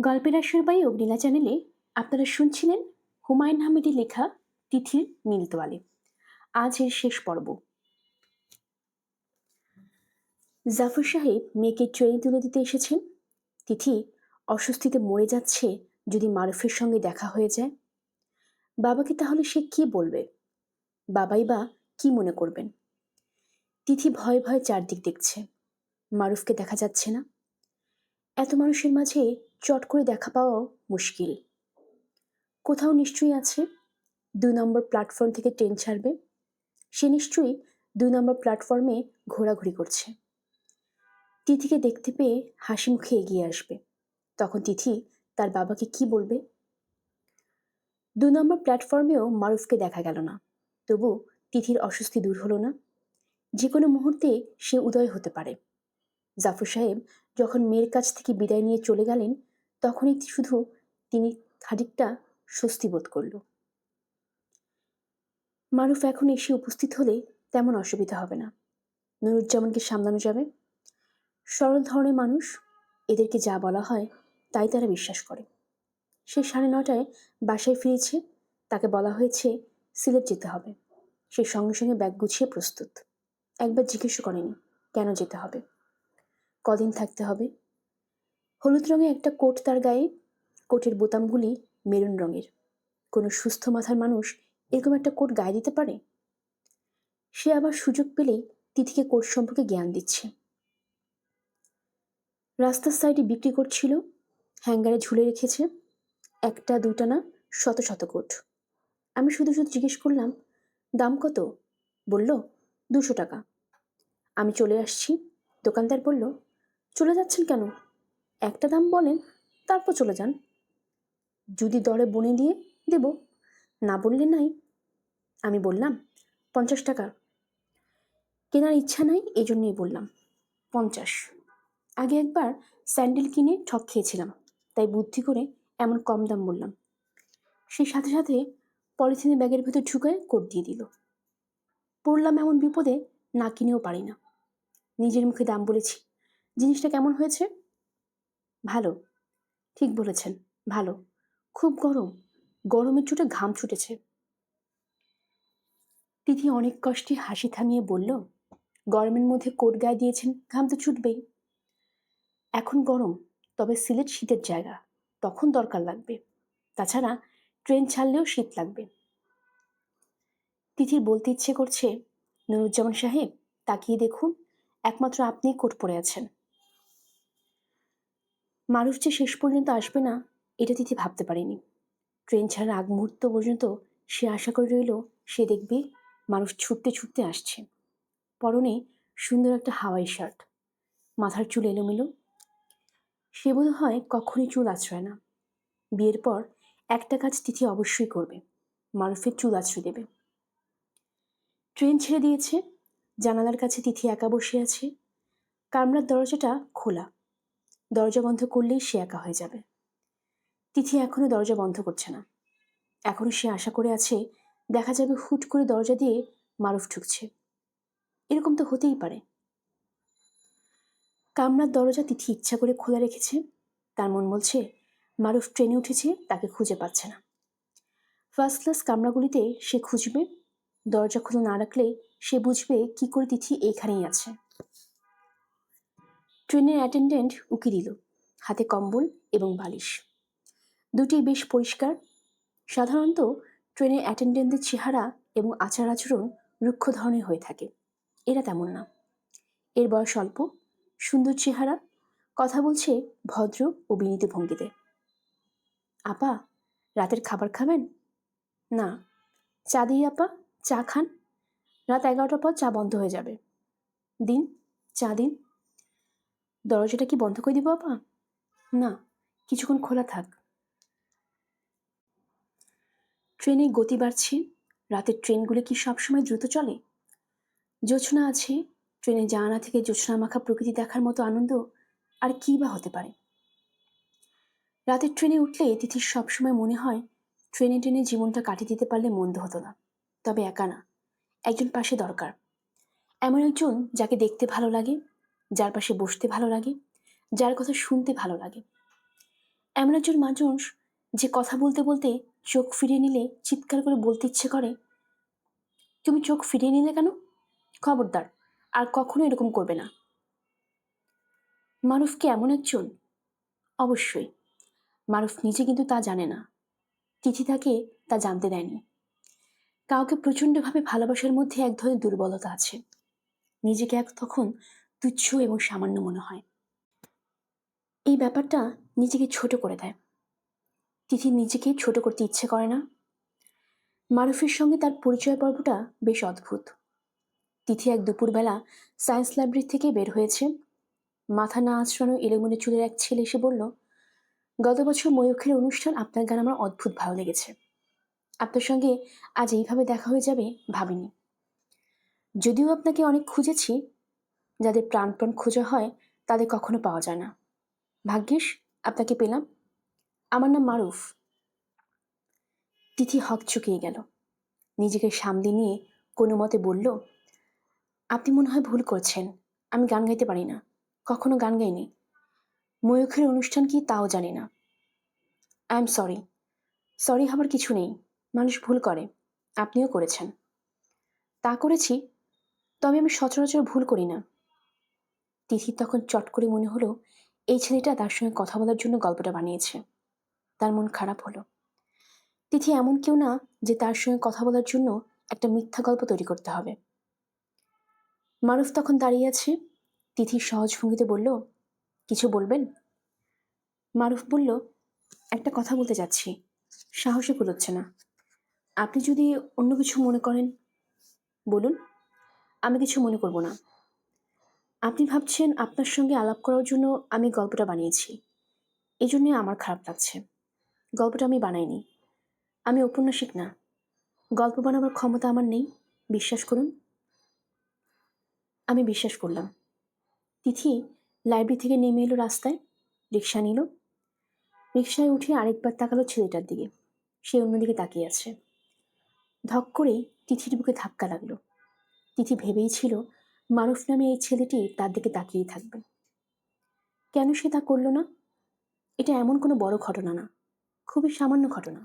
গল্পের আসর বাই অগ্নিলা চ্যানেলে আপনারা শুনছিলেন হুমায়ুন আহমেদের লেখা তিথির নীলতোয়ালে। আজ এর শেষ পর্ব। জাফর সাহেব মেয়েকে ট্রেনে তুলে দিতে এসেছেন। তিথি অস্বস্তিতে মরে যাচ্ছে যদি মারুফের সঙ্গে দেখা হয়ে যায়। বাবাকে তাহলে সে কি বলবে? বাবাই বা কি মনে করবেন? তিথি ভয়ে ভয়ে চারদিক দেখছে। মারুফকে দেখা যাচ্ছে না। এত মানুষের মাঝে চট করে দেখা পাওয়াও মুশকিল। কোথাও নিশ্চয়ই আছে। ২ নম্বর প্ল্যাটফর্ম থেকে ট্রেন ছাড়বে। সে নিশ্চয়ই ২ নম্বর প্ল্যাটফর্মে ঘোরাঘুরি করছে। তিথিকে দেখতে পেয়ে হাসি মুখে এগিয়ে আসবে। তখন তিথি তার বাবাকে কি বলবে? ২ নম্বর প্ল্যাটফর্মেও মারুফকে দেখা গেল না। তবু তিথির অস্বস্তি দূর হলো না। যে কোনো মুহূর্তে সে উদয় হতে পারে। জাফর সাহেব যখন মেয়ের কাছ থেকে বিদায় নিয়ে চলে গেলেন, তখনই শুধু তিনি খানিকটা স্বস্তি বোধ করল। মারুফ এখন এসে উপস্থিত হলে তেমন অসুবিধা হবে না। নুরুজ্জামানকে সামলানো যাবে। সরল ধরনের মানুষ, এদেরকে যা বলা হয় তাই তারা বিশ্বাস করে। সে 9:30টায় বাসায় ফিরেছে। তাকে বলা হয়েছে সিলেট যেতে হবে। সে সঙ্গে সঙ্গে ব্যাগ গুছিয়ে প্রস্তুত। একবার জিজ্ঞেস করেনি কেন যেতে হবে, কদিন থাকতে হবে। হলুদ রঙের একটা কোট তার গায়ে। কোটের বোতামগুলি মেরুন রঙের। কোনো সুস্থ মাথার মানুষ এরকম একটা কোট গায়ে দিতে পারে? সে আবার সুযোগ পেলেই তিথিকে কোট সম্পর্কে জ্ঞান দিচ্ছে। রাস্তার সাইডে বিক্রি করছিল, হ্যাঙ্গারে ঝুলে রেখেছে। একটা দুটা না, শত শত কোট। আমি শুধু শুধু জিজ্ঞেস করলাম, দাম কত? বলল 200 টাকা। আমি চলে আসছি। দোকানদার বলল, চলে যাচ্ছেন কেন? একটা দাম বলেন, তারপর চলে যান। যদি দরে বনে দিয়ে দেব, না বললে নাই। আমি বললাম 50 টাকা। কেনার ইচ্ছা নাই, এই জন্যই বললাম 50। আগে একবার স্যান্ডেল কিনে ঠক খেয়েছিলাম, তাই বুদ্ধি করে এমন কম দাম বললাম। সেই সাথে সাথে পলিথিনের ব্যাগের ভেতর ঢুকায় কোট দিয়ে দিল। পড়লাম এমন বিপদে, না কিনেও পারি না। নিজের মুখে দাম বলেছি। জিনিসটা কেমন হয়েছে? ভালো। ঠিক বলেছেন, ভালো। খুব গরম, গরমের চোটে ঘাম ছুটেছে। তিথি অনেক কষ্টে হাসি থামিয়ে বলল, গরমের মধ্যে কোট গায়ে দিয়েছেন, ঘাম তো ছুটবেই। এখন গরম, তবে সিলেট শীতের জায়গা, তখন দরকার লাগবে। তাছাড়া ট্রেন ছাড়লেও শীত লাগবে। তিথির বলতে ইচ্ছে করছে, নুরুজ্জামান সাহেব তাকিয়ে দেখুন, একমাত্র আপনিই কোট পরে আছেন। মারুফ যে শেষ পর্যন্ত আসবে না, এটা তিথি ভাবতে পারেনি। ট্রেন ছাড়ার আগ মুহূর্ত পর্যন্ত সে আশা করে রইল সে দেখবে মারুফ ছুটতে ছুটতে আসছে। পরনে সুন্দর একটা হাওয়াই শার্ট, মাথার চুল এলোমেলো। সে বোধ হয় কখনই চুল আছড়ায় না। বিয়ের পর একটা কাজ তিথি অবশ্যই করবে, মারুফের চুল আছড়ে দেবে। ট্রেন ছেড়ে দিয়েছে। জানালার কাছে তিথি একা বসে আছে। কামরার দরজাটা খোলা। দরজা বন্ধ করলেই সে একা হয়ে যাবে। তিথি এখনো দরজা বন্ধ করছে না। এখনো সে আশা করে আছে দেখা যাবে হুট করে দরজা দিয়ে মারুফ ঢুকছে। এরকম তো হতেই পারে। কামরার দরজা তিথি ইচ্ছা করে খোলা রেখেছে। তার মন বলছে মারুফ ট্রেনে উঠেছে, তাকে খুঁজে পাচ্ছে না। ফার্স্ট ক্লাস কামরাগুলিতে সে খুঁজবে। দরজা খোলা না রাখলে সে বুঝবে কি করে তিথি এইখানেই আছে। ট্রেনের অ্যাটেন্ডেন্ট উকি দিল, হাতে কম্বল এবং বালিশ। দুটি বেশ পরিষ্কার। সাধারণত ট্রেনের অ্যাটেন্ডেন্টদের চেহারা এবং আচার আচরণ রুক্ষ ধরনের হয়ে থাকে। এরা তেমন না। এর বয়স অল্প, সুন্দর চেহারা, কথা বলছে ভদ্র ও বিনীত ভঙ্গিতে। আপা, রাতের খাবার খাবেন? না। চা দিই আপা, চা খান। রাত 11টার পর চা বন্ধ হয়ে যাবে। দিন, চা দিন। দরজাটা কি বন্ধ করে দিব আপা? না, কিছুক্ষণ খোলা থাক। ট্রেনে গতি বাড়ছে। রাতের ট্রেনগুলো কি সবসময় দ্রুত চলে? জ্যোৎস্না আছে। ট্রেনে জানালা থেকে জ্যোৎস্না মাখা প্রকৃতি দেখার মতো আনন্দ আর কি বা হতে পারে। রাতের ট্রেনে উঠলে তিথির সবসময় মনে হয় ট্রেনে ট্রেনে জীবনটা কাটিয়ে দিতে পারলে মন্দ হতো না। তবে একা না, একজন পাশে দরকার। এমন একজন যাকে দেখতে ভালো লাগে, যার পাশে বসতে ভালো লাগে, যার কথা শুনতে ভালো লাগে। এমন একজন মানুষ যে কথা বলতে বলতে চোখ ফিরিয়ে নিলে চিৎকার করে বলতে ইচ্ছে করে, তুমি চোখ ফিরিয়ে নিলে কেন? খবরদার, আর কখনো এরকম করবে না। মারুফ কি এমন একজন? অবশ্যই। মারুফ নিজে কিন্তু তা জানে না, তিথি তাকে তা জানতে দেয়নি। কাউকে প্রচণ্ডভাবে ভালোবাসার মধ্যে এক ধরনের দুর্বলতা আছে, নিজেকে এক তখন তুচ্ছ এবং সামান্য মনে হয়। এই ব্যাপারটা নিজেকে ছোট করে দেয়। তিথির নিজেকে ছোট করতে ইচ্ছে করে না। মারুফের সঙ্গে তার পরিচয় পর্বটা বেশ অদ্ভুত। তিথি এক দুপুরবেলা সায়েন্স লাইব্রেরি থেকে বের হয়েছে। মাথা না আঁচড়ানো এলোমেলো চুলের এক ছেলে এসে বলল, গত বছর ময়ূখের অনুষ্ঠান আপনার গান আমার অদ্ভুত ভালো লেগেছে। আপনার সঙ্গে আজ এইভাবে দেখা হয়ে যাবে ভাবিনি। যদিও আপনাকে অনেক খুঁজেছি, যাদের প্রাণপণ খোঁজা হয় তাদের কখনো পাওয়া যায় না। ভাগ্যিস আপনাকে পেলাম। আমার নাম মারুফ। তিথি হকচকিয়ে গেল। নিজেকে সামলে নিয়ে কোনো মতে বলল, আপনি মনে হয় ভুল করছেন। আমি গান গাইতে পারি না, কখনো গান গাইনি। ময়ূখের অনুষ্ঠান কি তাও জানি না। I am sorry. সরি হবার কিছু নেই, মানুষ ভুল করে, আপনিও করেছেন। তা করেছি, তবে আমি সচরাচর ভুল করি না। তিথির তখন চট করে মনে হলো এই ছেলেটা তার সঙ্গে কথা বলার জন্য গল্পটা বানিয়েছে। তার মন খারাপ হলো। তিথি এমন কেউ না যে তার সঙ্গে কথা বলার জন্য একটা মিথ্যা গল্প তৈরি করতে হবে। মারুফ তখন দাঁড়িয়ে আছে। তিথির সহজ ভঙ্গিতে বলল, কিছু বলবেন? মারুফ বলল, একটা কথা বলতে যাচ্ছি, সাহসে কুলোচ্ছে না। আপনি যদি অন্য কিছু মনে করেন বলুন, আমি কিছু মনে করব না। আপনি ভাবছেন আপনার সঙ্গে আলাপ করার জন্য আমি গল্পটা বানিয়েছি, এই জন্যে আমার খারাপ লাগছে। গল্পটা আমি বানাইনি, আমি ঔপন্যাসিক না। গল্প বানাবার ক্ষমতা আমার নেই, বিশ্বাস করুন। আমি বিশ্বাস করলাম। তিথি লাইব্রেরি থেকে নেমে এলো রাস্তায়, রিক্সা নিল। রিক্সায় উঠে আরেকবার তাকালো ছেলেটার দিকে। সে অন্যদিকে তাকিয়ে আছে। ধক করে তিথির বুকে ধাক্কা লাগলো। তিথি ভেবেই ছিল মারুফ নামে এই ছেলেটি তার দিকে তাকিয়েই থাকবে। কেন সে তা করল না? এটা এমন কোনো বড় ঘটনা না, খুবই সামান্য ঘটনা।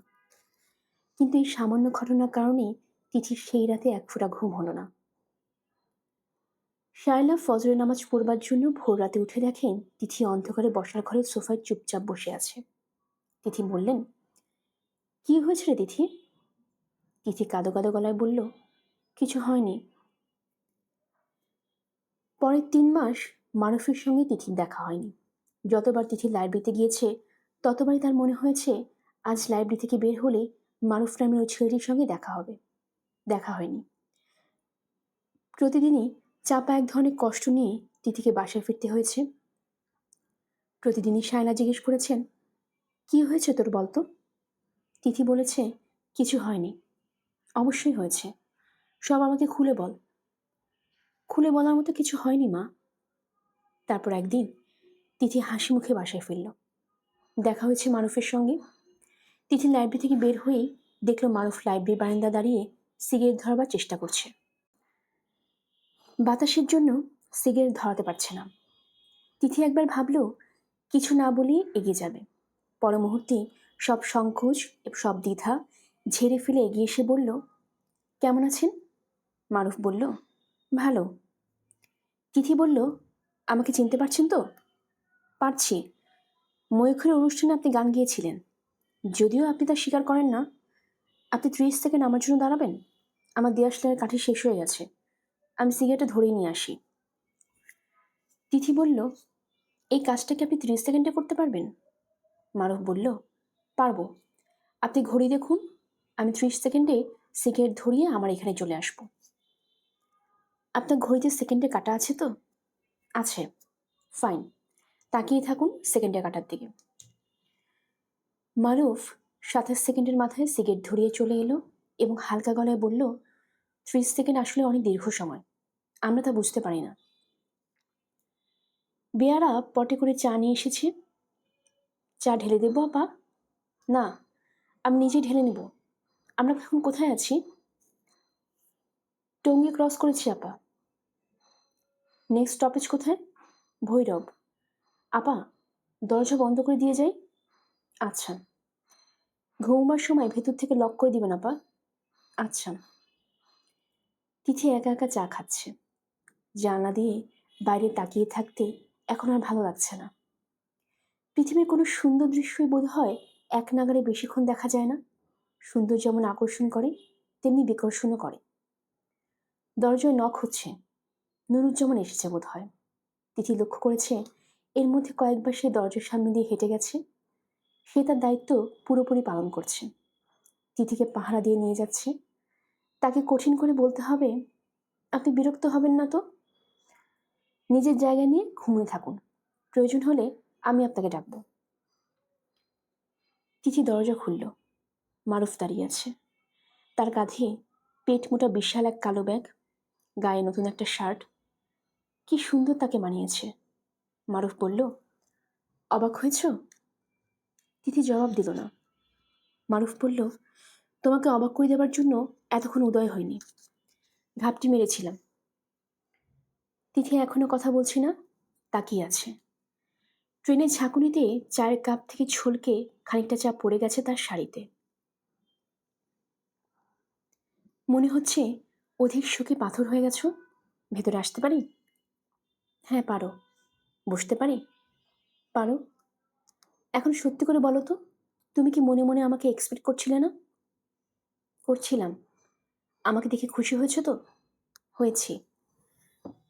কিন্তু এই সামান্য ঘটনার কারণে তিথির সেই রাতে এক ফোঁটা ঘুম হলো না। শায়লা ফজরের নামাজ পড়বার জন্য ভোর রাতে উঠে দেখেন তিথি অন্ধকারে বসার ঘরে সোফায় চুপচাপ বসে আছে। তিথি বললেন, কি হয়েছে রে তিথি? তিথি কাঁদো কাঁদো গলায় বলল, কিছু হয়নি। পরের 3 মাস মারুফের সঙ্গে তিথির দেখা হয়নি। যতবার তিথি লাইব্রেরিতে গিয়েছে ততবারই তার মনে হয়েছে আজ লাইব্রেরি থেকে বের হলে মারুফ নামের ওই ছেলেটির সঙ্গে দেখা হবে। দেখা হয়নি। প্রতিদিনই চাপা এক ধরনের কষ্ট নিয়ে তিথিকে বাসায় ফিরতে হয়েছে। প্রতিদিনই শায়লা জিজ্ঞেস করেছেন, কি হয়েছে তোর বলতো? তিথি বলেছে, কিছু হয়নি। অবশ্যই হয়েছে, সব আমাকে খুলে বল। খুলে বলার মতো কিছু হয়নি মা। তারপর একদিন তিথি হাসি মুখে বাসায় ফিরল। দেখা হয়েছে মারুফের সঙ্গে। তিথি লাইব্রেরি থেকে বের হয়েই দেখলো মারুফ লাইব্রেরির বারান্দা দাঁড়িয়ে সিগারেট ধরবার চেষ্টা করছে। বাতাসের জন্য সিগারেট ধরাতে পারছে না। তিথি একবার ভাবল কিছু না বলেই এগিয়ে যাবে। পর মুহূর্তে সব সংকোচ সব দ্বিধা ঝেড়ে ফেলে এগিয়ে এসে বলল, কেমন আছেন? মারুফ বলল, ভালো। তিথি বলল, আমাকে চিনতে পারছেন তো? পারছি। ময়ূখের অনুষ্ঠানে আপনি গান গিয়েছিলেন, যদিও আপনি তা স্বীকার করেন না। আপনি 30 সেকেন্ড আমার জন্য দাঁড়াবেন? আমার দিয়াশলাইয়ের কাঠি শেষ হয়ে গেছে, আমি সিগারেটটা ধরেই নিয়ে আসি। তিথি বলল, এই কাজটা কি আপনি 30 সেকেন্ডে করতে পারবেন? মারুফ বলল, পারবো। আপনি ঘড়ি দেখুন, আমি 30 সেকেন্ডে সিগারেট ধরিয়ে আমার এখানে চলে আসব। আপনার ঘড়িতে সেকেন্ডে কাটা আছে তো? আছে। ফাইন, তাকিয়ে থাকুন সেকেন্ডে কাটার দিকে। মারুফ 27 সেকেন্ডের মাথায় সিগারেট ধরিয়ে চলে এলো এবং হালকা গলায় বলল, 30 সেকেন্ড আসলে অনেক দীর্ঘ সময়, আমরা তা বুঝতে পারি না। বেয়ারা পটে করে চা নিয়ে এসেছে। চা ঢেলে দেবো আপা? না, আমি নিজেই ঢেলে নেব। আমরা এখন কোথায় আছি? টঙ্গী ক্রস করেছি আপা। নেক্সট স্টপেজ কোথায়? ভৈরব। আপা, দরজা বন্ধ করে দিয়ে যাই। আচ্ছা। ঘুমোবার সময় ভেতর থেকে লক করে দিবেন আপা। আচ্ছা। তিথি একা একা চা খাচ্ছে। জানলা দিয়ে বাইরে তাকিয়ে থাকতে এখন আর ভালো লাগছে না। পৃথিবীর কোনো সুন্দর দৃশ্যই বোধ হয় এক নাগাড়ে বেশিক্ষণ দেখা যায় না। সুন্দর যেমন আকর্ষণ করে, তেমনি বিকর্ষণও করে। দরজায় নখ হচ্ছে। নুরুজ্জামান এসেছে বোধ হয়। তিথি লক্ষ্য করেছে এর মধ্যে কয়েকবার সে দরজার সামনে দিয়ে হেঁটে গেছে। সে তার দায়িত্ব পুরোপুরি পালন করছে। তিথিকে পাহারা দিয়ে নিয়ে যাচ্ছে। তাকে কঠিন করে বলতে হবে, আপনি বিরক্ত হবেন না তো? নিজের জায়গা নিয়ে ঘুমিয়ে থাকুন। প্রয়োজন হলে আমি আপনাকে ডাকব। তিথি দরজা খুলল। মারুফ দাঁড়িয়ে আছে। তার কাঁধে পেট মোটা বিশাল এক কালো ব্যাগ, গায়ে নতুন একটা শার্ট। কি সুন্দর তাকে মানিয়েছে। মারুফ বলল, অবাক হয়েছ? তিথি জবাব দিল না। মারুফ বলল, তোমাকে অবাক করে দেবার জন্য এতক্ষণ উদয় হয়নি। ঘাপটি মেরেছিলাম। তিথি এখনো কথা বলছি না, তাকিয়ে আছে। ট্রেনের ঝাঁকুনিতে চায়ের কাপ থেকে ছলকে খানিকটা চা পড়ে গেছে তার শাড়িতে। মনে হচ্ছে অধিক শোকে পাথর হয়ে গেছো। ভেতরে আসতে পারি? হ্যাঁ পারো। বসতে পারি? পারো। এখন সত্যি করে বলো তো, তুমি কি মনে মনে আমাকে এক্সপেক্ট করছিলে না? করছিলাম। আমাকে দেখে খুশি হয়েছো তো? হয়েছি।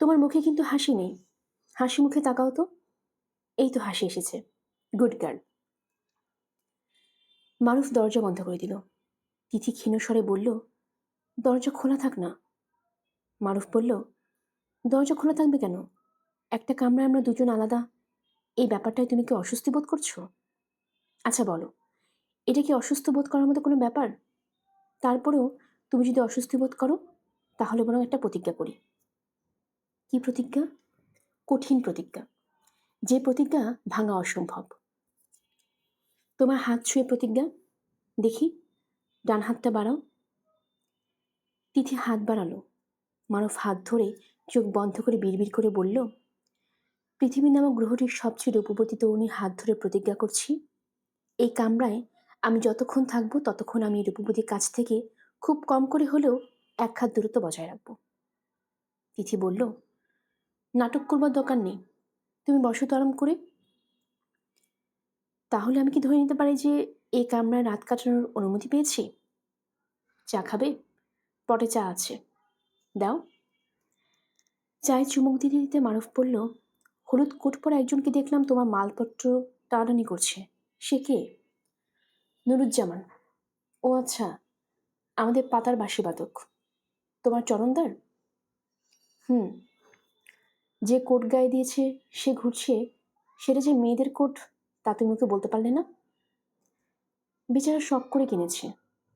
তোমার মুখে কিন্তু হাসি নেই। হাসি মুখে তাকাও তো। এই তো হাসি এসেছে। Good girl. মারুফ দরজা বন্ধ করে দিল। তিথি ক্ষীণ স্বরে বলল, দরজা খোলা থাক না। মারুফ বলল, দরজা খোলা থাকবে কেন? একটা কামরায় আমরা দুজন আলাদা, এই ব্যাপারটায় তুমি কি অস্বস্তি বোধ করছো? আচ্ছা বলো, এটা কি অসুস্থ বোধ করার মতো কোনো ব্যাপার? তারপরেও তুমি যদি অস্বস্তি বোধ করো, তাহলে বরং একটা প্রতিজ্ঞা করি। কি প্রতিজ্ঞা? কঠিন প্রতিজ্ঞা, যে প্রতিজ্ঞা ভাঙা অসম্ভব। তোমার হাত ছুঁয়ে প্রতিজ্ঞা। দেখি, ডান হাতটা বাড়াও। তিথি হাত বাড়ালো। মারুফ হাত ধরে চোখ বন্ধ করে বিড়বিড় করে বলল, পৃথিবী নামক গ্রহটির সবচেয়ে রূপবতী তরুণীর হাত ধরে প্রতিজ্ঞা করছি, এই কামরায় আমি যতক্ষণ থাকবো ততক্ষণ আমি এই রূপবতীর কাছ থেকে খুব কম করে হলেও এক হাত দূরত্ব বজায় রাখবো। তিথি বলল, নাটক করবার দরকার নেই, তুমি বসো তো আরাম করে। তাহলে আমি কি ধরে নিতে পারি যে এই কামরায় রাত কাটানোর অনুমতি পেয়েছি? চা খাবে? পটে চা আছে, দাও। চায়ে চুমুক দিতে দিতে মারুফ বলল, হলুদ কোট পরা একজনকে দেখলাম তোমার মালপত্র টানাটানি করছে, সে কে? নুরুজ্জামান। ও আচ্ছা, আমাদের পাতার বাঁশি বাদক। তোমার চরণদার? হুম। যে কোট গায়ে দিয়েছে সে ঘুরছে, সেটা যে মেয়েদের কোট তা তুমি ওকে বলতে পারলে না? বেচারা শখ করে কিনেছে,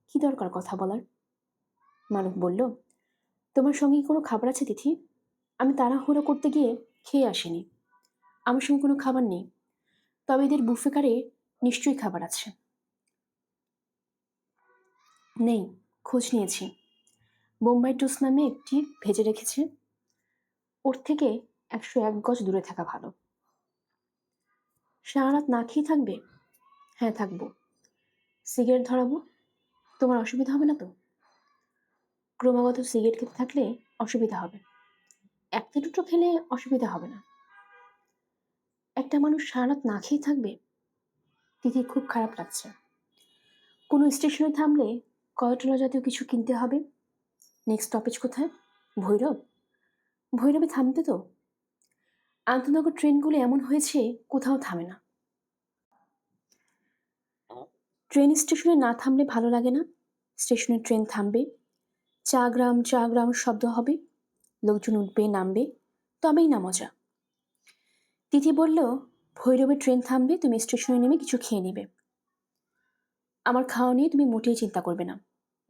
কি দরকার কথা বলার? মারুফ বলল, তোমার সঙ্গে কি কোনো খাবার আছে তিথি? আমি তাড়াহুড়ো করতে গিয়ে খেয়ে আসিনি। আমার সঙ্গে কোনো খাবার নেই, তবে এদের বুফে নিশ্চয়ই খাবার আছে। নেই, খোঁজ নিয়েছি। বোম্বাই টোস্ট নামে একটি ভেজে রেখেছে, ওর থেকে 101 গজ দূরে থাকা ভালো। সারা রাত না খেয়ে থাকবে? হ্যাঁ থাকবো। সিগারেট ধরাবো? তোমার অসুবিধা হবে না তো? ক্রমাগত সিগারেট খেতে থাকলে অসুবিধা হবে, একটা দুটো খেলে অসুবিধা হবে না। একটা মানুষ সারা রাত না খেয়ে থাকবে? তিথির খুব খারাপ লাগছে। কোনো স্টেশনে থামলে কয়টলা জাতীয় কিছু কিনতে হবে। নেক্সট স্টপেজ কোথায়? ভৈরব? ভৈরবে থামতে তো। আন্তনগর ট্রেনগুলো এমন হয়েছে কোথাও থামে না। ট্রেন স্টেশনে না থামলে ভালো লাগে না। স্টেশনে ট্রেন থামবে, চা গ্রাম চা গ্রাম শব্দ হবে, লোকজন উঠবে নামবে, তবেই না মজা। তিথি বলল, ভৈরবে ট্রেন থামবে, তুমি স্টেশনে নেমে কিছু খেয়ে নেবে। আমার খাওয়া নিয়ে তুমি মোটেই চিন্তা করবে না,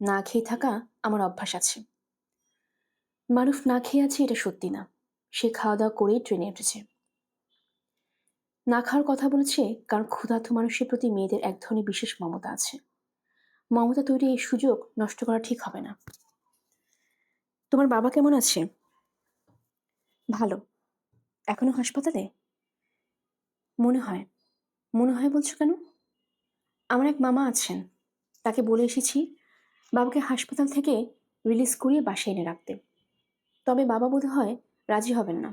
না খেয়ে থাকা আমার অভ্যাস আছে। মারুফ না খেয়ে আছে এটা সত্যি না, সে খাওয়া দাওয়া করেই ট্রেনে উঠেছে। না খাওয়ার কথা বলেছে কারণ ক্ষুধার্ত মানুষের প্রতি মেয়েদের এক ধরনের বিশেষ মমতা আছে। মমতা তৈরি এই সুযোগ নষ্ট করা ঠিক হবে না। তোমার বাবা কেমন আছে? ভালো। এখনো হাসপাতালে? মনে হয়। মনে হয় বলছো কেন? আমার এক মামা আছেন, তাকে বলে এসেছি বাবাকে হাসপাতাল থেকে রিলিজ করিয়ে বাসায় এনে রাখতে। তবে বাবা বোধ হয় রাজি হবেন না,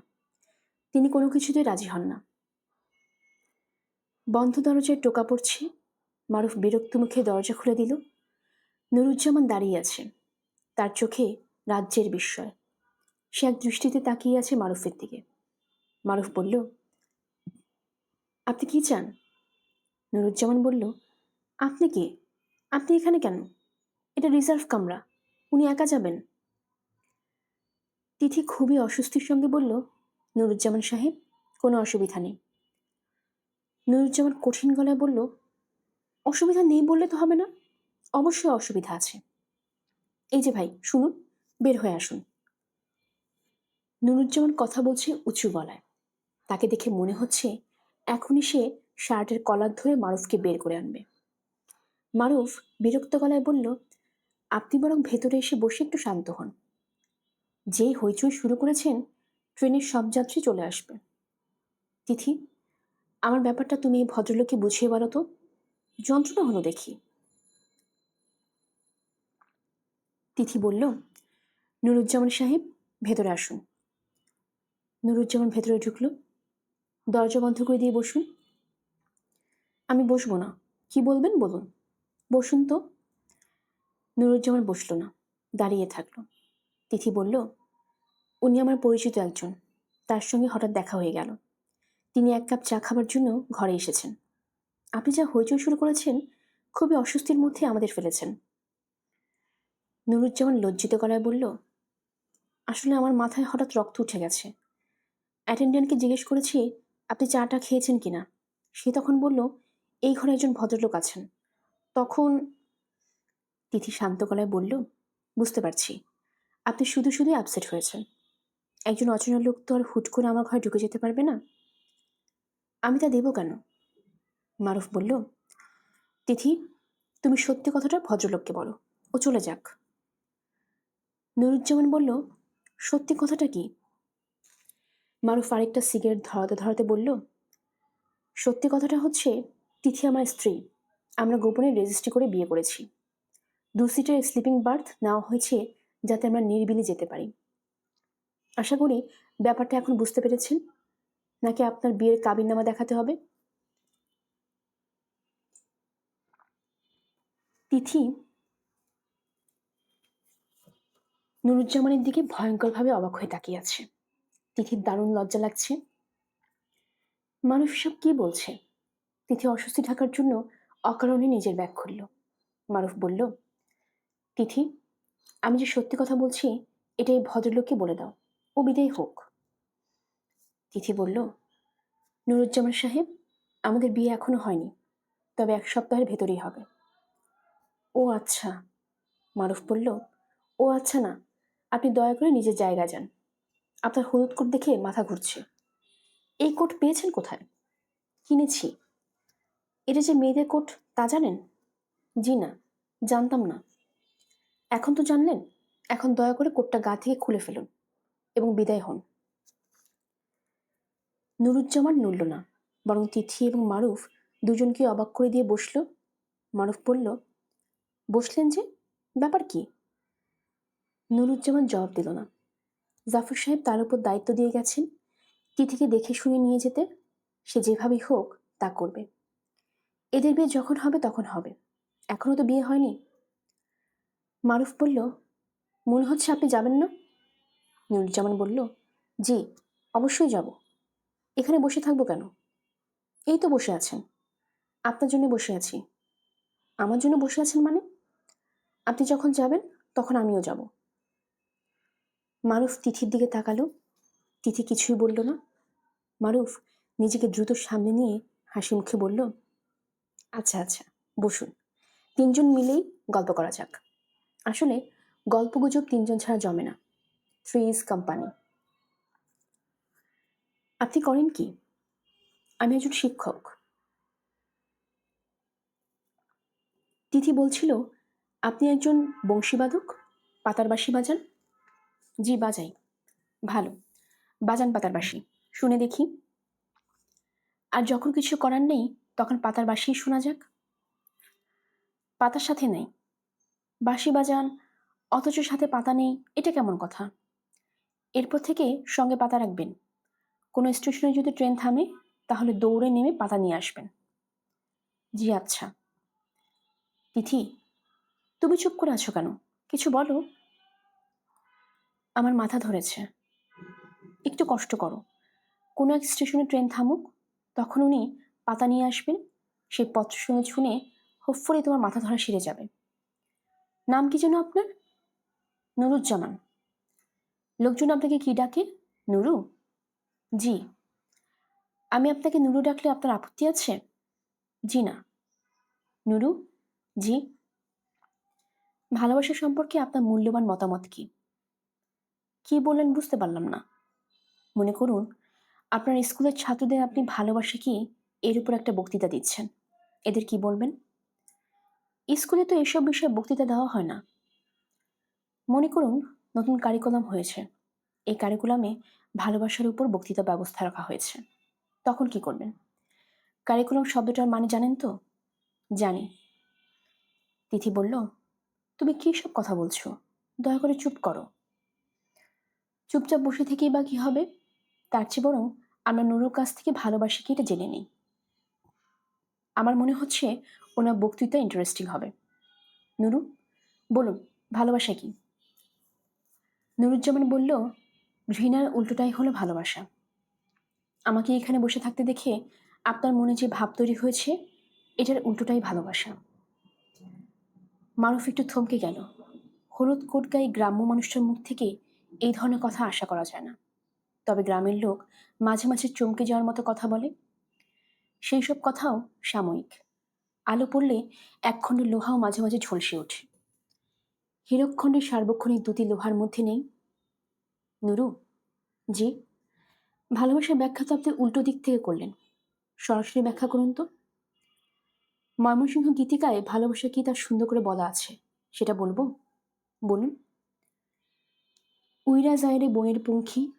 তিনি কোনো কিছুতেই রাজি হন না। বন্ধ দরজায় টোকা পড়ছে। মারুফ বিরক্ত মুখে দরজা খুলে দিল। নুরুজ্জামান দাঁড়িয়ে আছে, তার চোখে রাজ্যের বিস্ময়। সে এক দৃষ্টিতে তাকিয়ে আছে মারুফের দিকে। মারুফ বলল, আপনি কি চান? নুরুজ্জামান বলল, আপনি কে? আপনি এখানে কেন? এটা রিজার্ভ কামরা, উনি একা যাবেন। তিথি খুবই অস্বস্তির সঙ্গে বলল, নুরুজ্জামান সাহেব, কোনো অসুবিধা নেই। নুরুজ্জামান কঠিন গলায় বলল, অসুবিধা নেই বললে তো হবে না, অবশ্যই অসুবিধা আছে। এই যে ভাই শুনুন, বের হয়ে আসুন। নুরুজ্জামান কথা বলছে উঁচু গলায়। তাকে দেখে মনে হচ্ছে এখনই সে শার্টের কলার ধরে মারুফকে বের করে আনবে। মারুফ বিরক্ত গলায় বলল, আপনি বরং ভেতরে এসে বসে একটু শান্ত হন। যেই হইচই শুরু করেছেন, ট্রেনের সব যাত্রী চলে আসবে। তিথি, আমার ব্যাপারটা তুমি এই ভদ্রলোককে বুঝিয়ে বলো তো, যন্ত্রণা হলো দেখি। তিথি বলল, নুরুজ্জামান সাহেব, ভেতরে আসুন। নুরুজ্জামান ভেতরে ঢুকল। দরজা বন্ধ করে দিয়ে বসুন। আমি বসবো না। কি বলবেন বলুন। বসুন তো। নুরুজ্জামান বসল না, দাঁড়িয়ে থাকলো। তিথি বলল, উনি আমার পরিচিত একজন, তার সঙ্গে হঠাৎ দেখা হয়ে গেল। তিনি এক কাপ চা খাবার জন্য ঘরে এসেছেন। আপনি যা হইচই শুরু করেছেন, খুবই অস্বস্তির মধ্যে আমাদের ফেলেছেন। নুরুজ্জামান লজ্জিত গলায় বলল, আসলে আমার মাথায় হঠাৎ রক্ত উঠে গেছে। অ্যাটেন্ডেন্টকে জিজ্ঞেস করেছি আপনি চাটা খেয়েছেন কিনা। সে তখন বলল, এই ঘরে একজন ভদ্রলোক আছেন। তখন তিথি শান্ত গলায় বলল, বুঝতে পারছি, আপনি শুধু শুধুই আপসেট হয়েছেন। একজন অচেনা লোক তো আর হুট করে আমার ঘরে ঢুকে যেতে পারবে না। আমি তা দেব কেন? মারুফ বলল, তিথি, তুমি সত্যি কথাটা ভদ্রলোককে বলো, ও চলে যাক। নুরুজ্জামান বলল, সত্যি কথাটা কি? মারুফ আরেকটা সিগারেট ধরাতে ধরাতে বলল, সত্যি কথাটা হচ্ছে, তিথি আমার স্ত্রী। আমরা গোপনে রেজিস্ট্রি করে বিয়ে করেছি। 2 সিটের স্লিপিং বার্থ নেওয়া হয়েছে যাতে আমরা নিরিবিলি যেতে পারি। আশা করি ব্যাপারটা এখন বুঝতে পেরেছেন, নাকি আপনার বিয়ের কাবিননামা দেখাতে হবে? তিথি নুরুজ্জামানের দিকে ভয়ঙ্করভাবে অবাক হয়ে তাকিয়ে আছে। তিথির দারুণ লজ্জা লাগছে। মানুষ সব কি বলছে? তিথি অস্বস্তি ঢাকার জন্য অকারণে নিজের ব্যাগ খুলল। মারুফ বলল, তিথি, আমি যে সত্যি কথা বলছি এটা এই ভদ্রলোককে বলে দাও, ও বিদায় হোক। তিথি বলল, নুরুজ্জামান সাহেব, আমাদের বিয়ে এখনো হয়নি, তবে 1 সপ্তাহের ভেতরেই হবে। ও আচ্ছা। মারুফ বলল, ও আচ্ছা না, আপনি দয়া করে নিজের জায়গায় যান। আপনার হলুদ কোট দেখে মাথা ঘুরছে। এই কোট পেয়েছেন কোথায়? কিনেছি। এটা যে মেয়েদের কোট, তা জানেন? জি না, জানতাম না। এখন তো জানলেন। এখন দয়া করে কোটটা গা থেকে খুলে ফেলুন এবং বিদায় হন। নুরুজ্জামান নড়ল না, বরং তিথি এবং মারুফ দুজনকে অবাক করে দিয়ে বসল। মারুফ বলল, বসলেন যে, ব্যাপার কি? নুরুজ্জামান জবাব দিল না। জাফর সাহেব তার উপর দায়িত্ব দিয়ে গেছেন তিথিকে দেখে শুনে নিয়ে যেতে। সে যেভাবেই হোক তা করবে। এদের বিয়ে যখন হবে তখন হবে, এখনো তো বিয়ে হয়নি। মারুফ বলল, মনে হচ্ছে আপনি যাবেন না। নুরুজ্জামান বলল, জি, অবশ্যই যাব। এখানে বসে থাকবো কেন? এই তো বসে আছেন। আপনার জন্য বসে আছি। আমার জন্য বসে আছেন মানে? আপনি যখন যাবেন তখন আমিও যাব। মারুফ তিথির দিকে তাকালো। তিথি কিছুই বলল না। মারুফ নিজেকে দ্রুত সামনে নিয়ে হাসি মুখে বলল, আচ্ছা আচ্ছা, বসুন। 3জন মিলেই গল্প করা যাক। আসলে গল্পগুজব 3জন ছাড়া জমে না। 3 ইজ কোম্পানি। আপনি করেন কি? আমি একজন শিক্ষক। তিথি বলছিল, আপনি একজন বংশীবাদক, পাতার বাঁশি বাজান। জি বাজাই। ভালো, বাজান পাতার বাঁশি, শুনে দেখি। আর যখন কিছু করার নেই তখন পাতার বাঁশি শোনা যাক। পাতার সাথে নেই। বাঁশি বাজান অথচ সাথে পাতা নেই, এটা কেমন কথা? এরপর থেকে সঙ্গে পাতা রাখবেন। কোনো স্টেশনে যদি ট্রেন থামে তাহলে দৌড়ে নেমে পাতা নিয়ে আসবেন। জি আচ্ছা। তিথি, তুমি চুপ করে আছো কেন? কিছু বলো। আমার মাথা ধরেছে। একটু কষ্ট করো। কোনো এক স্টেশনে ট্রেন থামুক, তখন উনি পাতা নিয়ে আসবেন। সেই পত্র শুনে হোপফুলি তোমার মাথা ধরা সেরে যাবে। নাম কি যেন আপনার? নুরুজ্জামান। লোকজন আপনাকে কি ডাকে? নুরু? জি। আমি আপনাকে নুরু ডাকলে আপনার আপত্তি আছে? জি না। নুরু? জি। ভালোবাসা সম্পর্কে আপনার মূল্যবান মতামত কি? কি বললেন বুঝতে পারলাম না। মনে করুন আপনার স্কুলের ছাত্রদের আপনি ভালোবাসা কি এর উপর একটা বক্তৃতা দিচ্ছেন। এদের কি বলবেন? স্কুলে তো এসব বিষয়ে বক্তৃতা দেওয়া হয় না। মনে করুন নতুন কারিকুলাম হয়েছে। এই কারিকুলামে ভালোবাসার উপর বক্তৃতা ব্যবস্থা রাখা হয়েছে। তখন কি করবেন? কারিকুলাম শব্দটার মানে জানেন তো? জানি। তিথি বলল, তুমি কি সব কথা বলছো? দয়া করে চুপ করো। চুপচাপ বসে থেকেই বা কি হবে? তার চেয়ে বরং আমরা নুরুর কাছ থেকে ভালোবাসি কি এটা জেনে নিই। আমার মনে হচ্ছে ওনার বক্তৃতা ইন্টারেস্টিং হবে। নুরু, বলুন, ভালোবাসা কি? নুরুজ্জামান বলল, ঘৃণার উল্টোটাই হলো ভালোবাসা। আমাকে এখানে বসে থাকতে দেখে আপনার মনে যে ভাব তৈরি হয়েছে, এটার উল্টোটাই ভালোবাসা। মারুফ একটু থমকে গেল। হলুদ কোট গায়ে গ্রাম্য মানুষটার মুখ থেকে এই ধরনের কথা আশা করা যায় না। তবে গ্রামের লোক মাঝে মাঝে চমকে যাওয়ার মতো কথা বলে। সেই সব কথাও সাময়িক। আলো পড়লে একখণ্ড লোহাও মাঝে মাঝে ঝলসে ওঠে। হীরকখণ্ডের সার্বক্ষণিক দুটি লোহার মধ্যে নেই। নুরু? জি। ভালোবাসার ব্যাখ্যা তো আপনি উল্টো দিক থেকে করলেন। সরাসরি ব্যাখ্যা করুন তো। ময়মনসিংহ গীতিকায় ভালোবাসা কি তার সুন্দর করে বলা আছে, সেটা বলবো? বলুন। উইরা যায় রে বনের পঙ্খী,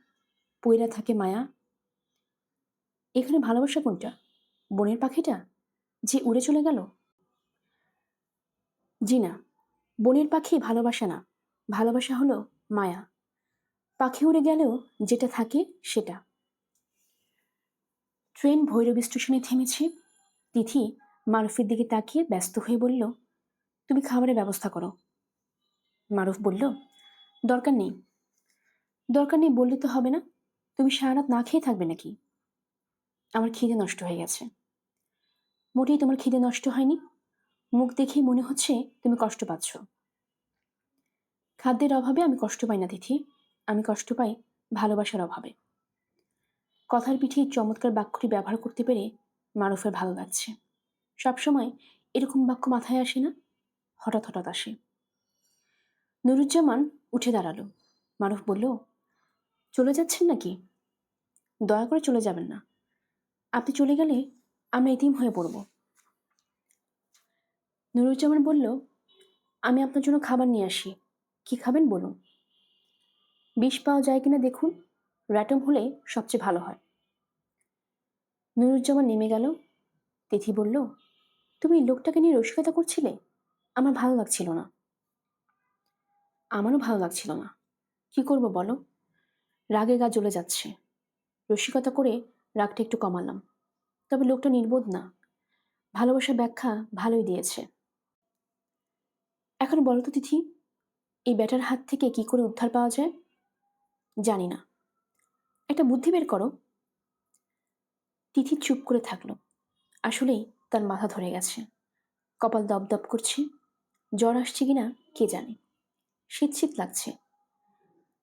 পইরা থাকে মায়া। এখানে ভালোবাসা কোনটা? বনের পাখিটা যে উড়ে চলে গেল? জি না, বনের পাখি ভালোবাসা না। ভালোবাসা হলো মায়া। পাখি উড়ে গেলেও যেটা থাকে সেটা। ট্রেন ভৈরবী স্টেশনে থেমেছে। তিথি মারুফের দিকে তাকিয়ে ব্যস্ত হয়ে বলল, তুমি খাবারের ব্যবস্থা করো। মারুফ বলল, দরকার নেই। দরকার নেই বললে তো হবে না। তুমি সারা রাত না খেয়ে থাকবে নাকি? আমার খিদে নষ্ট হয়ে গেছে। মোটেই তোমার খিদে নষ্ট হয়নি। মুখ দেখেই মনে হচ্ছে তুমি কষ্ট পাচ্ছ। খাদ্যের অভাবে আমি কষ্ট পাই না তিথি। আমি কষ্ট পাই ভালোবাসার অভাবে। কথার পিঠে চমৎকার বাক্যটি ব্যবহার করতে পেরে মারুফের ভালো লাগছে। সবসময় এরকম বাক্য মাথায় আসে না, হঠাৎ হঠাৎ আসে। নুরুজ্জামান উঠে দাঁড়ালো। মারুফ বলল, চলে যাচ্ছেন নাকি? দয়া করে চলে যাবেন না। আপনি চলে গেলে আমরা এতিম হয়ে পড়ব। নুরুজ্জামান বলল, আমি আপনার জন্য খাবার নিয়ে আসি। কি খাবেন বলুন। বিষ পাওয়া যায় কিনা দেখুন। র্যাটম হলে সবচেয়ে ভালো হয়। নুরুজ্জামান নেমে গেল। তিথি বলল, তুমি এই লোকটাকে নিয়ে রসিকতা করছিলে? আমার ভালো লাগছিল না। আমারও ভালো লাগছিল না। কি করব বলো? রাগে গা জ্বলে যাচ্ছে। রসিকতা করে রাগটা একটু কমালাম। তবে লোকটা নির্বোধ না। ভালোবাসার ব্যাখ্যা ভালোই দিয়েছে। এখন বলো তো তিথি, এই ব্যাটার হাত থেকে কি করে উদ্ধার পাওয়া যায়? জানি না। একটা বুদ্ধি বের করো। তিথি চুপ করে থাকলো। আসলেই তার মাথা ধরে গেছে। কপাল দপদপ করছে। জ্বর আসছে কিনা কে জানে। শীত শীত লাগছে।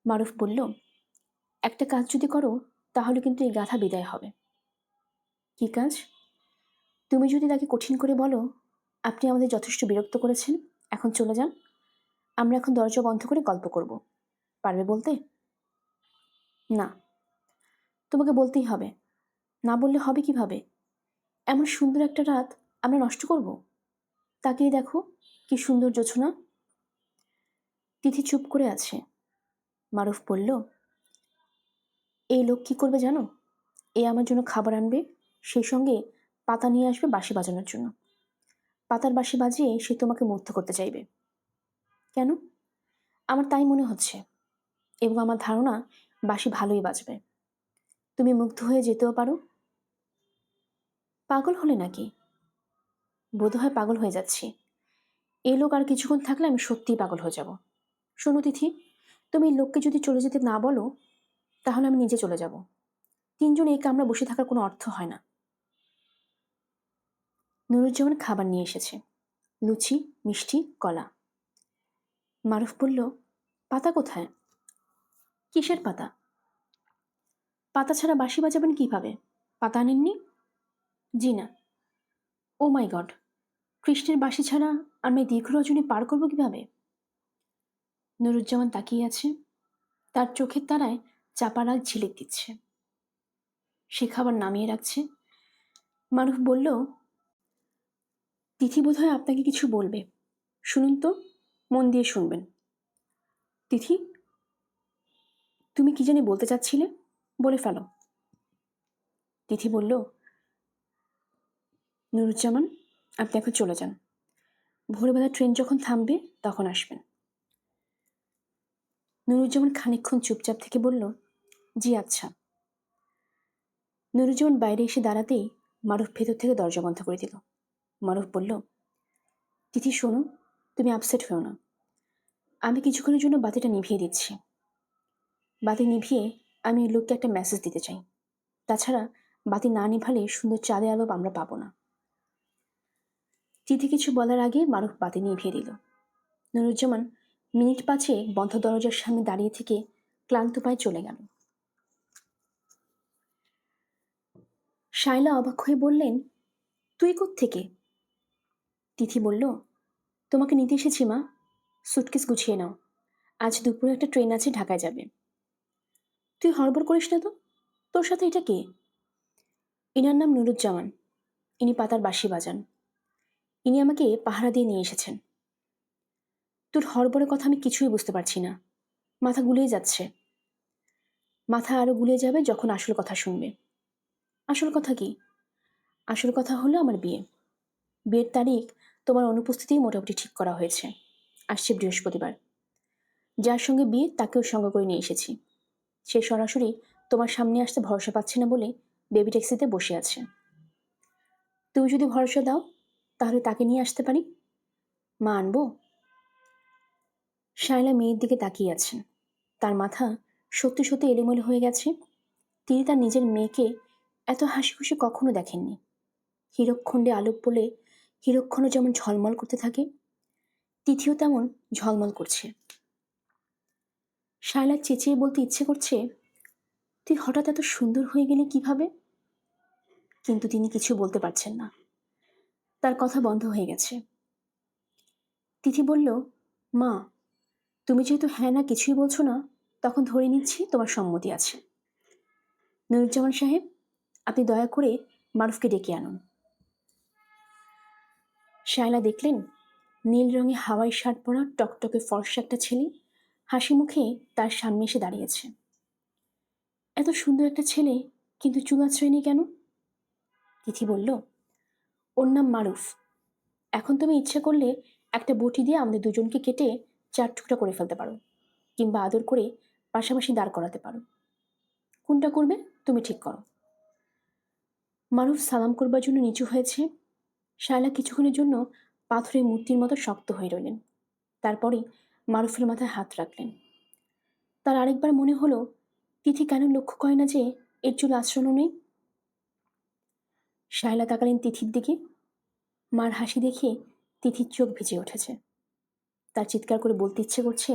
মারুফ বলল, একটা কাজ যদি করো তাহলে কিন্তু এই গাধা বিদায় হবে। কি কাজ? তুমি যদি তাকে কঠিন করে বলো, আপনি আমাদের যথেষ্ট বিরক্ত করেছেন, এখন চলে যান। আমরা এখন দরজা বন্ধ করে গল্প করব। পারবে বলতে? না। তোমাকে বলতেই হবে। না বললে হবে কিভাবে? এমন সুন্দর একটা রাত আমরা নষ্ট করব? তাকিয়ে দেখো কি সুন্দর জোছনা। তিথি চুপ করে আছে। মারুফ বলল, এই লোক কি করবে জানো? এ আমার জন্য খাবার আনবে, সেই সঙ্গে পাতা নিয়ে আসবে বাঁশি বাজানোর জন্য। পাতার বাঁশি বাজিয়ে সে তোমাকে মুগ্ধ করতে চাইবে। কেন? আমার তাই মনে হচ্ছে, এবং আমার ধারণা বাঁশি ভালোই বাজবে। তুমি মুগ্ধ হয়ে যেতেও পারো। পাগল হলে নাকি? বোধহয় পাগল হয়ে যাচ্ছি। এই লোক আর কিছুক্ষণ থাকলে আমি সত্যিই পাগল হয়ে যাব। শোনো তিথি, তুমি এই লোককে যদি চলে যেতে না বলো, তাহলে আমি নিজে চলে যাব। তিনজন এই কামরা বসে থাকার কোনো অর্থ হয় না। নুরুজ্জামান খাবার নিয়ে এসেছে, লুচি, মিষ্টি, কলা। মারুফ বলল, পাতা কোথায়? কিসের পাতা? পাতা ছাড়া বাঁশি বাজাবেন কিভাবে? পাতা আনেননি? জি না। ও মাই গড, কৃষ্ণের বাঁশি ছাড়া আমি দীর্ঘ রজনী পার করব কিভাবে? নুরুজ্জামান তাকিয়ে আছে, তার চোখের তারায় চাপা রাগ ঝিলিক দিচ্ছে। সে খাবার নামিয়ে রাখছে। মারুফ বলল, তিথি বোধহয় আপনাকে কিছু বলবে, শুনুন তো, মন দিয়ে শুনবেন। তিথি, তুমি কি জানি বলতে চাচ্ছিলে, বলে ফেলো। তিথি বলল, নুরুজ্জামান, আপনি এখন চলে যান। ভোরবেলা ট্রেন যখন থামবে তখন আসবেন। নুরুজ্জামান খানিকক্ষণ চুপচাপ থেকে বলল, জি আচ্ছা। নুরুজ্জামান বাইরে এসে দাঁড়াতেই মারুফ ভেতর থেকে দরজা বন্ধ করে দিল। মারুফ বলল, তিথি শোনো, তুমি আপসেট হও না। আমি কিছুক্ষণের জন্য বাতিটা নিভিয়ে দিচ্ছি। বাতি নিভিয়ে আমি ওই লোককে একটা মেসেজ দিতে চাই। তাছাড়া বাতি না নিভালে সুন্দর চাঁদের আলো আমরা পাবো না। তিথি কিছু বলার আগে মারুফ বাতি নিভিয়ে দিল। নুরুজ্জামান মিনিট 5 বন্ধ দরজার সামনে দাঁড়িয়ে থেকে ক্লান্ত পায়ে চলে গেল। শায়লা অবাক হয়ে বললেন, তুই কোত্থেকে? তিথি বলল, তোমাকে নিতে এসেছি মা। সুটকেস গুছিয়ে নাও, আজ দুপুরে একটা ট্রেন আছে, ঢাকায় যাবে। তুই হড়বড় করিস না তো, তোর সাথে এটা কে? ইনার নাম নুরুজ্জামান, ইনি পাতার বাঁশি বাজান। ইনি আমাকে পাহারা দিয়ে নিয়ে এসেছেন। তোর হড়বড়ের কথা আমি কিছুই বুঝতে পারছি না, মাথা গুলিয়ে যাচ্ছে। মাথা আরো গুলিয়ে যাবে যখন আসল কথা শুনবে। আসল কথা কি? আসল কথা হলো আমার বিয়ে। বিয়ের তারিখ তোমার অনুপস্থিতিই মোটামুটি ঠিক করা হয়েছে। আসছে বৃহস্পতিবার। যার সঙ্গে বিয়ে তাকেও সঙ্গে করে নিয়ে এসেছি। সে সরাসরি তোমার সামনে আসতে ভরসা পাচ্ছে না বলে বেবি ট্যাক্সিতে বসে আছে। তুমি যদি ভরসা দাও তাহলে তাকে নিয়ে আসতে পারি। মা আনবো? শায়লা মেয়ের দিকে তাকিয়ে আছেন। তার মাথা সত্যি সত্যি এলোমেলো হয়ে গেছে। তিনি তার নিজের মেয়েকে এত হাসি খুশি কখনো দেখেননি। হীরকখণ্ডে আলোক বলে হীরকখণ্ড যেমন ঝলমল করতে থাকে, তিথিও তেমন ঝলমল করছে। শায়লা চেঁচিয়ে বলতে ইচ্ছে করছে, তুই হঠাৎ এত সুন্দর হয়ে গেলি কিভাবে? কিন্তু তিনি কিছু বলতে পারছেন না, তার কথা বন্ধ হয়ে গেছে। তিথি বলল, মা, তুমি যেহেতু হ্যাঁ না কিছুই বলছো না, তখন ধরে নিচ্ছি তোমার সম্মতি আছে। নুরুজ্জামান সাহেব, আপনি দয়া করে মারুফকে ডেকে আনুন। শায়লা দেখলেন নীল রঙে হাওয়াই শার্ট পরা টকটকে ফর্সা একটা ছেলে হাসি মুখে তার সামনে এসে দাঁড়িয়েছে। এত সুন্দর একটা ছেলে, কিন্তু চুল আঁচড়ায়নি কেন? তিথি বলল, ওর নাম মারুফ। এখন তুমি ইচ্ছে করলে একটা বটি দিয়ে আমাদের দুজনকে কেটে 4 টুকরা করে ফেলতে পারো, কিংবা আদর করে পাশাপাশি দাঁড় করাতে পারো। কোনটা করবে তুমি ঠিক করো। মারুফ সালাম করবার জন্য নিচু হয়েছে। শায়লা কিছুক্ষণের জন্য পাথরের মূর্তির মতো শক্ত হয়ে রইলেন। তারপরে মারুফের মাথায় হাত রাখলেন। তার আরেকবার মনে হলো, তিথি কেন লক্ষ্য করে না যে এর চুল আঁচড়ানো নেই। শায়লা তাকালেন তিথির দিকে। মার হাসি দেখে তিথির চোখ ভিজে উঠেছে। তার চিৎকার করে বলতে ইচ্ছে করছে,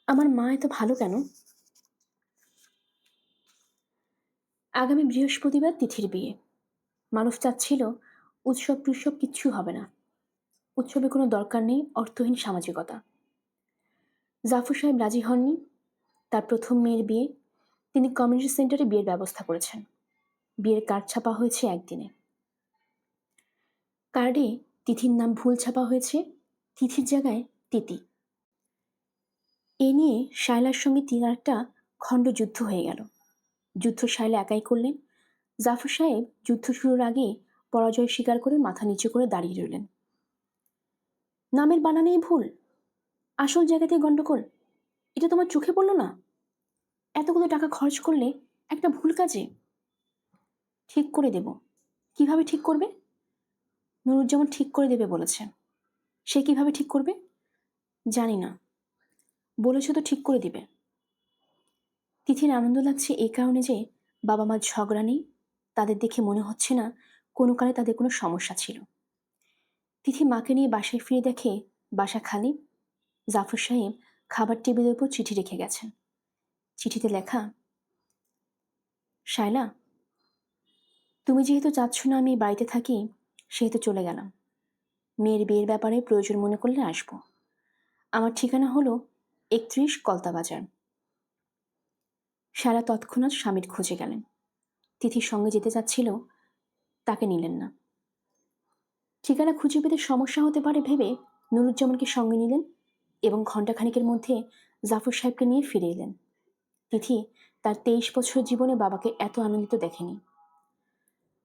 আমার মা এত ভালো কেন? আগামী বৃহস্পতিবার তিথির বিয়ে। মারুফ চাচ্ছিল উৎসব টুৎসব কিচ্ছু হবে না। উৎসবে কোনো দরকার নেই অর্থহীন সামাজিকতা। জাফর সাহেব রাজি হননি। তার প্রথম মেয়ের বিয়ে, তিনি কমিউনিটি সেন্টারে বিয়ের ব্যবস্থা করেছেন। বিয়ের কার্ড ছাপা হয়েছে একদিনে। কার্ডে তিথির নাম ভুল ছাপা হয়েছে, তিথির জায়গায় তিতি। এ নিয়ে শায়লার সঙ্গে তিনার একটা খণ্ড যুদ্ধ হয়ে গেল। যুদ্ধ শায়লা একাই করলেন। জাফর সাহেব যুদ্ধ শুরুর আগে পরাজয় স্বীকার করে মাথা নিচু করে দাঁড়িয়ে রইলেন। নামের বানানেই ভুল, আসল জায়গাতেই গন্ডগোল, এটা তোমার চোখে পড়ল না? এতগুলো টাকা খরচ করলে একটা ভুল কাজে। ঠিক করে দেব। কিভাবে ঠিক করবে? নুরুজ্জামান ঠিক করে দেবে বলেছে। সে কিভাবে ঠিক করবে? জানি না, বলেছে তো ঠিক করে দিবে। তিথির আনন্দ লাগছে এই কারণে যে বাবা মার ঝগড়া নেই, তাদের দেখে মনে হচ্ছে না কোনো কালে তাদের কোনো সমস্যা ছিল। তিথি মাকে নিয়ে বাসায় ফিরে দেখে বাসা খালি। জাফর সাহেব খাবার টেবিলের উপর চিঠি রেখে গেছেন। চিঠিতে লেখা, শায়লা, তুমি যেহেতু চাচ্ছ না আমি বাড়িতে থাকি, সেহেতু চলে গেলাম। মেয়ের বিয়ের ব্যাপারে প্রয়োজন মনে করলে আসব। আমার ঠিকানা হলো 31 কলতা বাজার। শায়লা তৎক্ষণাৎ স্বামীর খোঁজে গেলেন। তিথির সঙ্গে যেতে চাচ্ছিল, তাকে নিলেন না। ঠিকানা খুঁজে পেতে সমস্যা হতে পারে ভেবে নুরুজ্জামানকে সঙ্গে নিলেন এবং ঘণ্টাখানিকের মধ্যে জাফর সাহেবকে নিয়ে ফিরে এলেন। তিথি তার 23 বছরের জীবনে বাবাকে এত আনন্দিত দেখেনি।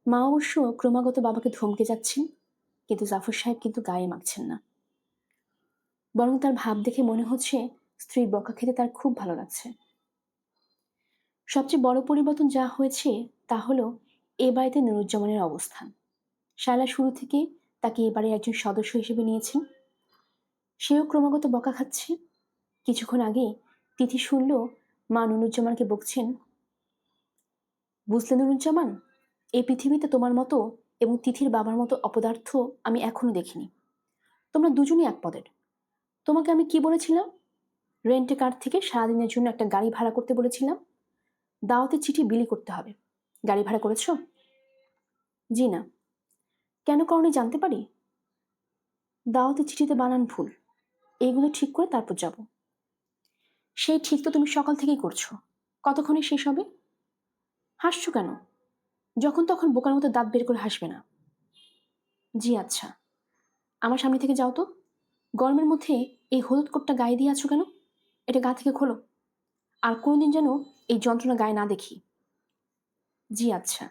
মা অবশ্য ক্রমাগত বাবাকে ধমকে যাচ্ছেন, কিন্তু জাফর সাহেব কিন্তু গায়ে মাখছেন না। বরং তার ভাব দেখে মনে হচ্ছে স্ত্রীর বকা খেতে তার খুব ভালো লাগছে। সবচেয়ে বড় পরিবর্তন যা হয়েছে তা হলো এ বাড়িতে নুরুজ্জামানের অবস্থান। শায়লা শুরু থেকে তাকে এবারে একজন সদস্য হিসেবে নিয়েছেন। সেও ক্রমাগত বকা খাচ্ছে। কিছুক্ষণ আগে তিথি শুনল মা নুরুজ্জামানকে বকছেন, বুঝলে নুরুজ্জামান, এই পৃথিবীতে তোমার মতো এবং তিথির বাবার মতো অপদার্থ আমি এখনো দেখিনি। তোমরা দুজনই এক পদের। তোমাকে আমি কি বলেছিলাম? রেন্টে কার থেকে সারাদিনের জন্য একটা গাড়ি ভাড়া করতে বলেছিলাম। দাওয়াতের চিঠি বিলি করতে হবে। গাড়ি ভাড়া করেছ? জি না। কেন করনি জানতে পারি? দাওয়াতের চিঠিতে বানান ভুল, এইগুলো ঠিক করে তারপর যাব। সেই ঠিক তো তুমি সকাল থেকেই করছো, কতক্ষণে শেষ হবে? হাসছো কেন? যখন তখন বোকার মতো দাঁত বের করে হাসবে না। জি আচ্ছা, আমার সামনে থেকে যাও তো। গরমের মধ্যে এই হলুদ কোটটা গায়ে দিয়ে আছো কেন? এটা গা থেকে খোলো। আর কোনোদিন যেন এই যন্ত্রণা গায়ে না দেখি। জি আচ্ছা।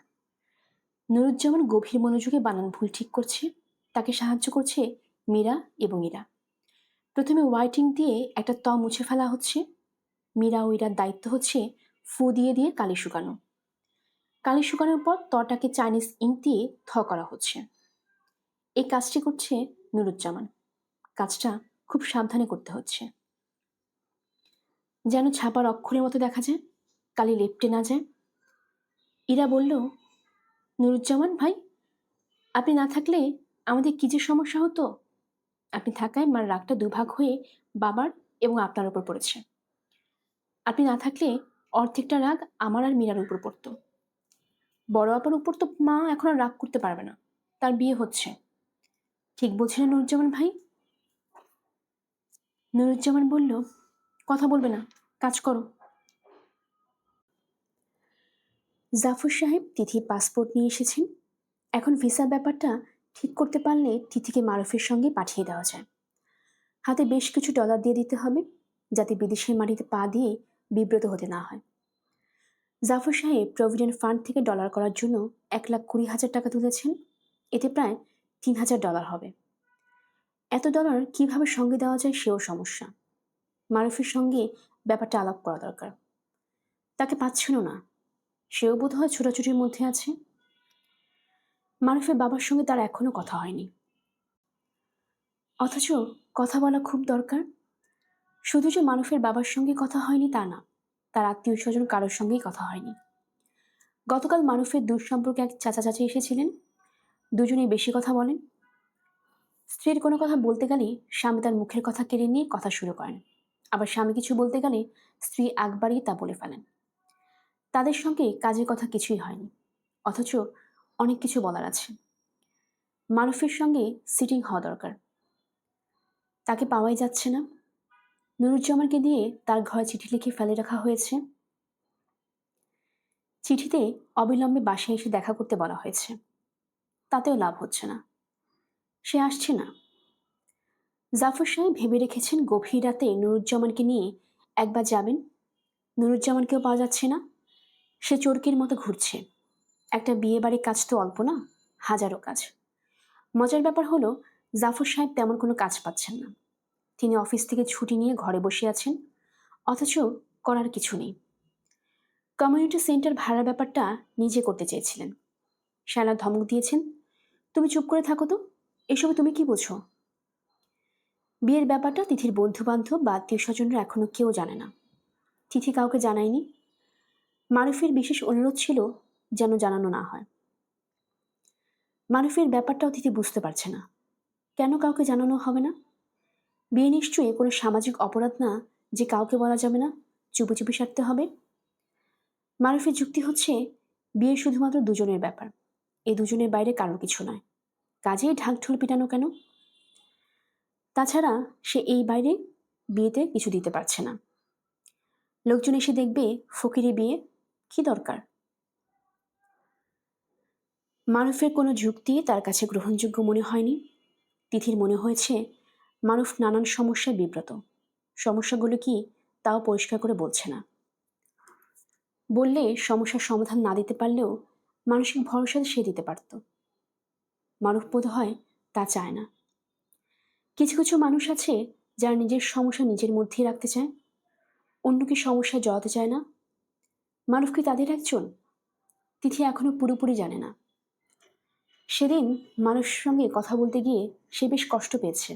নুরুজ্জামান গভীর মনোযোগে বানান ভুল ঠিক করছে। তাকে সাহায্য করছে মীরা এবং ইরা। প্রথমে হোয়াইটিং দিয়ে একটা ত মুছে ফেলা হচ্ছে। মীরা ও ইরার দায়িত্ব হচ্ছে ফু দিয়ে দিয়ে কালি শুকানো। কালি শুকানোর পর তটাকে চাইনিজ ইঙ্ক দিয়ে থ করা হচ্ছে। এই কাজটি করছে নুরুজ্জামান। কাজটা খুব সাবধানে করতে হচ্ছে, যেন ছাপার অক্ষরের মতো দেখা যায়, কালি লেপটে না যায়। ইরা বলল, নুরুজ্জামান ভাই, আপনি না থাকলে আমাদের কি যে সমস্যা হতো। আপনি থাকায় মার রাগটা দুভাগ হয়ে বাবার এবং আপনার উপর পড়েছে। আপনি না থাকলে অর্ধেকটা রাগ আমার আর মীরার উপর পড়ত। বড় আপার উপর তো মা এখন আর রাগ করতে পারবে না, তার বিয়ে হচ্ছে। ঠিক বলছি না নুরুজ্জামান ভাই? নুরুজ্জামান বলল, কথা বলবে না, কাজ করো। জাফর সাহেব তিথির পাসপোর্ট নিয়ে এসেছেন। এখন ভিসার ব্যাপারটা ঠিক করতে পারলে তিথিকে মারুফের সঙ্গে পাঠিয়ে দেওয়া যায়। হাতে বেশ কিছু ডলার দিয়ে দিতে হবে, যাতে বিদেশের মাটিতে পা দিয়ে বিব্রত হতে না হয়। জাফর সাহেব প্রভিডেন্ট ফান্ড থেকে ডলার করার জন্য 1,20,000 টাকা তুলেছেন। এতে প্রায় 3,000 ডলার হবে। এত ডলার কিভাবে সঙ্গে দেওয়া যায় সেও সমস্যা। মারুফের সঙ্গে ব্যাপারটা আলাপ করা দরকার। তাকে পাচ্ছিল না, সেও বোধহয় ছোটাছুটির মধ্যে আছে। মারুফের বাবার সঙ্গে তার এখনো কথা হয়নি, অথচ কথা বলা খুব দরকার। শুধু যে মারুফের বাবার সঙ্গে কথা হয়নি তা না, তার আত্মীয় স্বজন কারোর সঙ্গেই কথা হয়নি। গতকাল মারুফের দূর সম্পর্কে এক চাচা চাচি এসেছিলেন। দুজনেই বেশি কথা বলেন। স্ত্রীর কোনো কথা বলতে গেলে স্বামী তার মুখের কথা কেড়ে নিয়ে কথা শুরু করেন, আবার স্বামী কিছু বলতে গেলে স্ত্রী আগ বাড়িয়ে তা বলে ফেলেন। তাদের সঙ্গে কাজের কথা কিছুই হয়নি, অথচ অনেক কিছু বলার আছে। মারুফের সঙ্গে সিটিং হওয়া দরকার। তাকে পাওয়াই যাচ্ছে না। নুরুজ্জামানকে দিয়ে তার ঘরে চিঠি লিখে ফেলে রাখা হয়েছে। চিঠিতে অবিলম্বে বাসায় এসে দেখা করতে বলা হয়েছে, তাতেও লাভ হচ্ছে না। সে আসছে না। জাফর সাহেব ভেবে রেখেছেন গভীর রাতে নুরুজ্জামানকে নিয়ে একবার যাবেন। নুরুজ্জামানকেও পাওয়া যাচ্ছে না। সে চোরকির মতো ঘুরছে। একটা বিয়ে বাড়ির কাজ তো অল্প না। হাজারো কাজ। মজার ব্যাপার হলো, জাফর সাহেব তেমন কোনো কাজ পাচ্ছেন না। তিনি অফিস থেকে ছুটি নিয়ে ঘরে বসে আছেন, অথচ করার কিছু নেই। কমিউনিটি সেন্টার ভাড়ার ব্যাপারটা নিজে করতে চেয়েছিলেন। শালা ধমক দিয়েছেন, তুমি চুপ করে থাকো তো, এসবে তুমি কি বোঝো? বিয়ের ব্যাপারটা তিথির বন্ধু বান্ধব বা আত্মীয় স্বজনরা এখনো কেউ জানে না। তিথি কাউকে জানায়নি। মারুফের বিশেষ অনুরোধ ছিল যেন জানানো না হয়। মারুফের ব্যাপারটাও তিথি বুঝতে পারছে না, কেন কাউকে জানানো হবে না। বিয়ে নিশ্চয়ই কোনো সামাজিক অপরাধ না যে কাউকে বলা যাবে না, চুপি চুপি সারতে হবে। মারুফের যুক্তি হচ্ছে, বিয়ে শুধুমাত্র দুজনের ব্যাপার, এই দুজনের বাইরে কারোর কিছু নয়, কাজেই ঢাকঢোল পিটানো কেন? তাছাড়া সে এই বাইরে বিয়েতে কিছু দিতে পারছে না। লোকজন এসে দেখবে ফকিরে বিয়ে, কি দরকার? মারুফের কোনো যুক্তি তার কাছে গ্রহণযোগ্য মনে হয়নি। তিথির মনে হয়েছে মারুফ নানান সমস্যায় বিব্রত। সমস্যাগুলো কি তাও পরিষ্কার করে বলছে না। বললে সমস্যার সমাধান না দিতে পারলেও মানসিক ভরসা সে দিতে পারত। মারুফ বোধ হয় তা চায় না। কিছু কিছু মানুষ আছে যারা নিজের সমস্যা নিজের মধ্যেই রাখতে চায়, অন্যকে সমস্যায় জড়াতে চায় না। মারুফ কি তাদের একজন? তিথি এখনো পুরোপুরি জানে না। সেদিন মানুষের সঙ্গে কথা বলতে গিয়ে সে বেশ কষ্ট পেয়েছে।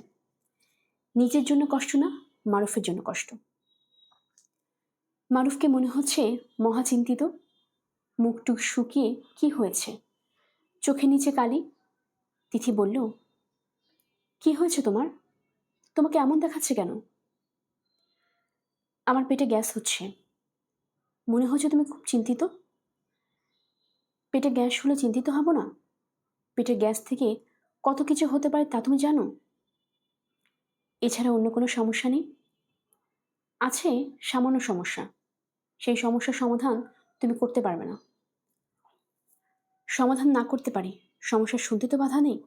নিজের জন্য কষ্ট না, মারুফের জন্য কষ্ট। মারুফকে মনে হচ্ছে মহা চিন্তিত। মুখটুক শুকিয়ে কি হয়েছে, চোখে নিচে কালি। তিথি বলল, কি হয়েছে তোমার? তোমাকে এমন দেখাচ্ছে কেন? আমার পেটে গ্যাস হচ্ছে। মনে হচ্ছে তুমি খুব চিন্তিত। পেটে গ্যাস হলে চিন্তিত হব না? পেটের গ্যাস থেকে কত কিছু হতে পারে তা তুমি জানো? এছাড়া অন্য কোনো সমস্যা নেই? আছে সামান্য সমস্যা, সেই সমস্যার সমাধান তুমি করতে পারবে না। সমাধান না করতে পারি, সমস্যা শুনতে তো বাধা নেই।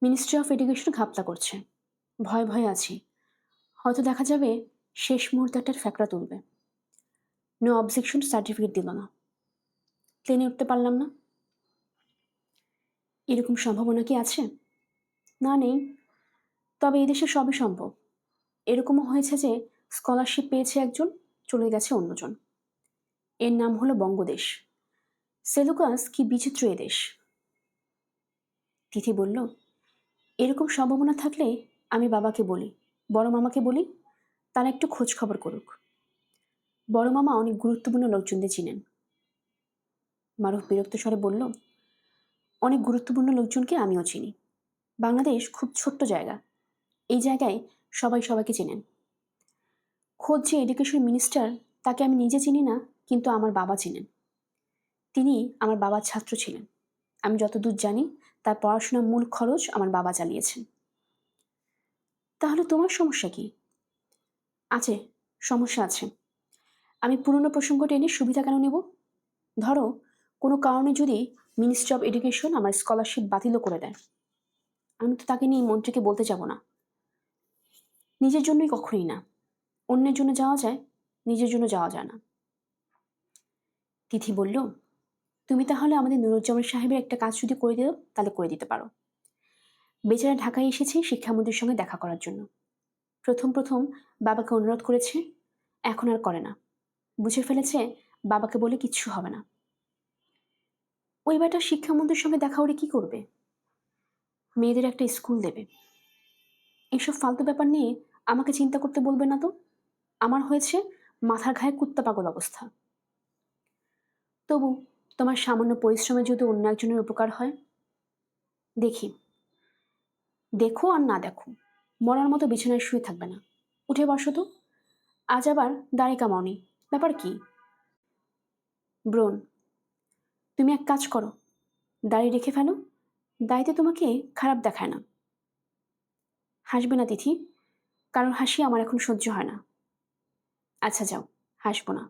মিনিস্ট্রি অফ এডুকেশন ঘাপলা করছে, ভয়ে ভয়ে আছি। হয়তো দেখা যাবে শেষ মুহূর্তে একটা ফ্যাকড়া তুলবে। নো অবজেকশন সার্টিফিকেট দিল না, প্লেনে উঠতে পারলাম না। এরকম সম্ভাবনা কি আছে? না, নেই। তবে এই দেশে সবই সম্ভব। এরকমও হয়েছে যে স্কলারশিপ পেয়েছে একজন, চলে গেছে অন্যজন। এর নাম হলো বঙ্গদেশ। সেলুকাস কি বিচিত্র এ দেশ। তিথি বলল, এরকম সম্ভাবনা থাকলে আমি বাবাকে বলি, বড় মামাকে বলি, তারা একটু খোঁজ খবর করুক। বড় মামা অনেক গুরুত্বপূর্ণ লোকজনদের চিনেন। মারুফ বিরক্ত স্বরে বলল, অনেক গুরুত্বপূর্ণ লোকজনকে আমিও চিনি। বাংলাদেশ খুব ছোট্ট জায়গা, এই জায়গায় সবাই সবাইকে চেনেন। খোদ যে এডুকেশন মিনিস্টার তাকে আমি নিজে চিনি না, কিন্তু আমার বাবা চিনেন। তিনি আমার বাবার ছাত্র ছিলেন। আমি যতদূর জানি তার পড়াশোনার মূল খরচ আমার বাবা চালিয়েছেন। তাহলে তোমার সমস্যা কি? আছে, সমস্যা আছে। আমি পুরনো প্রসঙ্গ টেনে সুবিধা কেন নেব? ধরো কোনো কারণে যদি মিনিস্ট্রি অফ এডুকেশন আমার স্কলারশিপ বাতিলও করে দেয়, আমি তো তাকে নিয়ে মন্ত্রীকে বলতে যাব না। নিজের জন্যই কখনোই না। অন্যের জন্য যাওয়া যায়, নিজের জন্য যাওয়া যায় না। তিথি বলল, তুমি তাহলে আমাদের নুরুজ্জামান সাহেবের একটা কাজ যদি করে দিও তাহলে করে দিতে পারো। বেচারা ঢাকায় এসেছে শিক্ষামন্ত্রীর সঙ্গে দেখা করার জন্য। প্রথম প্রথম বাবাকে অনুরোধ করেছে, এখন আর করে না। বুঝে ফেলেছে বাবাকে বলে কিচ্ছু হবে না। ওই বেটা শিক্ষামন্ত্রীর সঙ্গে দেখা করে কি করবে? মেয়েদের একটা স্কুল দেবে। এসব ফালতু ব্যাপার নিয়ে আমাকে চিন্তা করতে বলবে না তো। আমার হয়েছে মাথার ঘায়ে কুত্তা পাগল অবস্থা। তবু তোমার সামান্য পরিশ্রমে যদি অন্য একজনের উপকার হয়, দেখি। দেখো আর না দেখো, মরার মতো বিছানায় শুয়ে থাকবে না। উঠে বসো তো। আজ আবার দাড়ি কামাওনি, ব্যাপার কি? ব্রণ। তুমি এক কাজ করো, দাড়ি রেখে ফেলো, দাড়িতে তোমাকে খারাপ দেখায় না। হাসবে না তিথি, কারণ হাসি আমার এখন সহ্য হয় না। আচ্ছা যাও, হাসবো না।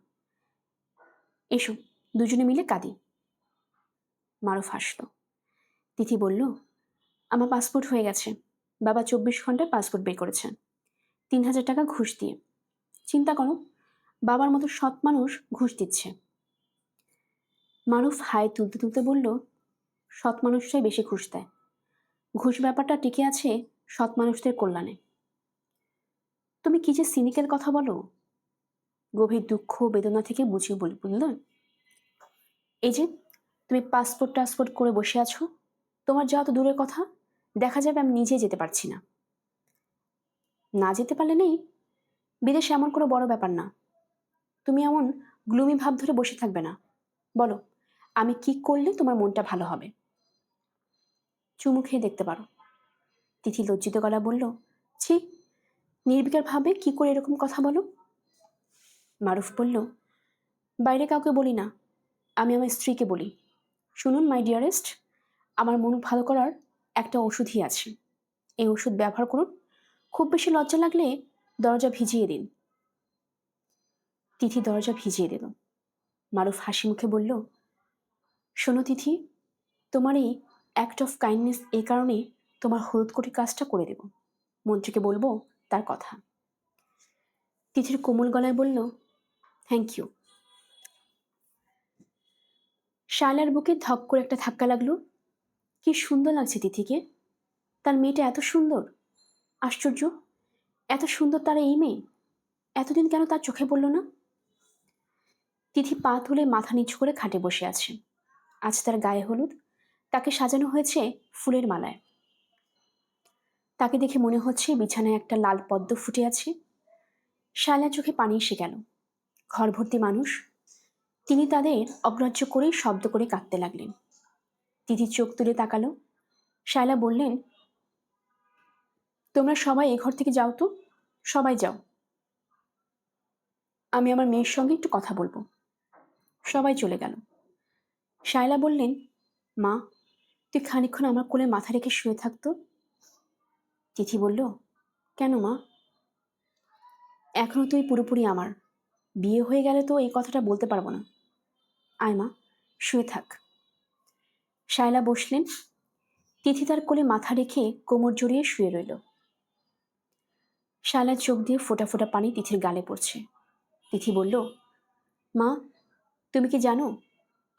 এসো দুজনে মিলে কাঁদি। মারুফ হাসল। তিথি বলল, আমার পাসপোর্ট হয়ে গেছে। বাবা 24 ঘন্টায় পাসপোর্ট বের করেছেন, 3000 টাকা ঘুষ দিয়ে। চিন্তা করো, বাবার মতো সৎ মানুষ ঘুষ দিচ্ছে। মারুফ হাই তুলতে তুলতে বলল, সৎ মানুষরাই বেশি ঘুষ দেয়। ঘুষ ব্যাপারটা টিকে আছে সৎ মানুষদের কল্যাণে। তুমি কি যে সিনিক্যাল কথা বলো। গভীর দুঃখ বেদনা থেকে বুঝিয়ে বলল, এই যে তুমি পাসপোর্ট করে বসে আছো, তোমার যাওয়া তো দূরের কথা, দেখা যাবে আমি নিজে যেতে পারছি না। না যেতে পারলে নেই, বিদেশ এমন কোনো বড় ব্যাপার না। তুমি এমন গ্লুমি ভাব ধরে বসে থাকবে না। বলো, আমি কি করলে তোমার মনটা ভালো হবে? চুমু খেয়ে দেখতে পারো। তিথি লজ্জিত গলা বলল, ছি, নির্বিকার ভাবে কি করে এরকম কথা বলো? মারুফ বলল, বাইরে কাউকে বলি না, আমি আমার স্ত্রীকে বলি। শুনুন মাই ডিয়ারেস্ট, আমার মন ভালো করার একটা ওষুধই আছে। এই ওষুধ ব্যবহার করুন। খুব বেশি লজ্জা লাগলে দরজা ভিজিয়ে দিন। তিথি দরজা ভিজিয়ে দিল। মারুফ হাসি মুখে বলল, শোনো তিথি, তোমার এই অ্যাক্ট অফ কাইন্ডনেস এই কারণে তোমার হলুদ কোটি কাজটা করে দেব। মন্ত্রীকে বলবো তার কথা। তিথির কোমল গলায় বলল, থ্যাংক ইউ। শায়লার বুকে ধক করে একটা ধাক্কা লাগলো। কি সুন্দর লাগছে তিথিকে। তার মেয়েটা এত সুন্দর। আশ্চর্য, এত সুন্দর তার এই মেয়ে। এতদিন কেন তার চোখে পড়ল না? তিথি পা তুলে মাথা নিচু করে খাটে বসে আছে। আজ তার গায়ে হলুদ, তাকে সাজানো হয়েছে ফুলের মালায়। তাকে দেখে মনে হচ্ছে বিছানায় একটা লাল পদ্ম ফুটে আছে। শায়লার চোখে পানি এসে গেল। ঘর ভর্তি মানুষ। তিনি তাদের অগ্রাহ্য করেই শব্দ করে কাঁদতে লাগলেন। তিথি চোখ তুলে তাকালো। শায়লা বললেন, তোমরা সবাই এ ঘর থেকে যাও তো, সবাই যাও, আমি আমার মেয়ের সঙ্গে একটু কথা বলবো। সবাই চলে গেল। শায়লা বললেন, মা, তুই খানিকক্ষণ আমার কোলে মাথা রেখে শুয়ে থাকতো। তিথি বলল, কেন মা? এখনো তুই পুরোপুরি আমার। বিয়ে হয়ে গেলে তো এই কথাটা বলতে পারবো না। আয় মা, শুয়ে থাক। শায়লা বসলেন। তিথি তার কোলে মাথা রেখে কোমর জড়িয়ে শুয়ে রইল। শায়লার চোখ দিয়ে ফোঁটা ফোঁটা পানি তিথির গালে পড়ছে। তিথি বলল, মা, তুমি কি জানো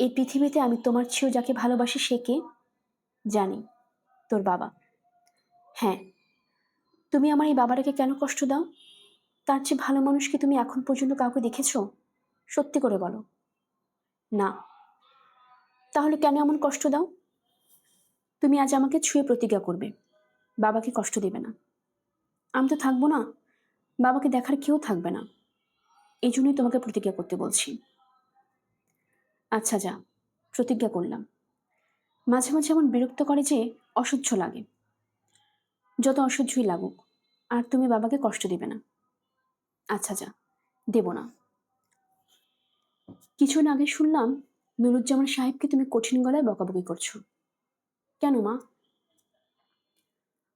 এই পৃথিবীতে আমি তোমার চেয়েও যাকে ভালোবাসি সে কে? জানি, তোর বাবা। হ্যাঁ, তুমি আমার এই বাবাটাকে কেন কষ্ট দাও? তার চেয়ে ভালো মানুষ কি তুমি এখন পর্যন্ত কাউকে দেখেছ? সত্যি করে বলো। না। তাহলে কেন এমন কষ্ট দাও? তুমি আজ আমাকে ছুঁয়ে প্রতিজ্ঞা করবে বাবাকে কষ্ট দেবে না। আমি তো থাকবো না, বাবাকে দেখার কেউ থাকবে না। এই জন্যই তোমাকে প্রতিজ্ঞা করতে বলছি। আচ্ছা যা, প্রতিজ্ঞা করলাম। মাঝে মাঝে এমন বিরক্ত করে যে অসহ্য লাগে। যত অসহ্যই লাগুক, আর তুমি বাবাকে কষ্ট দেবে না। আচ্ছা যা, দেব না। কিছুদিন আগে শুনলাম নুরুজ্জামান সাহেবকে তুমি কঠিন গলায় বকাবকি করছো। কেন মা?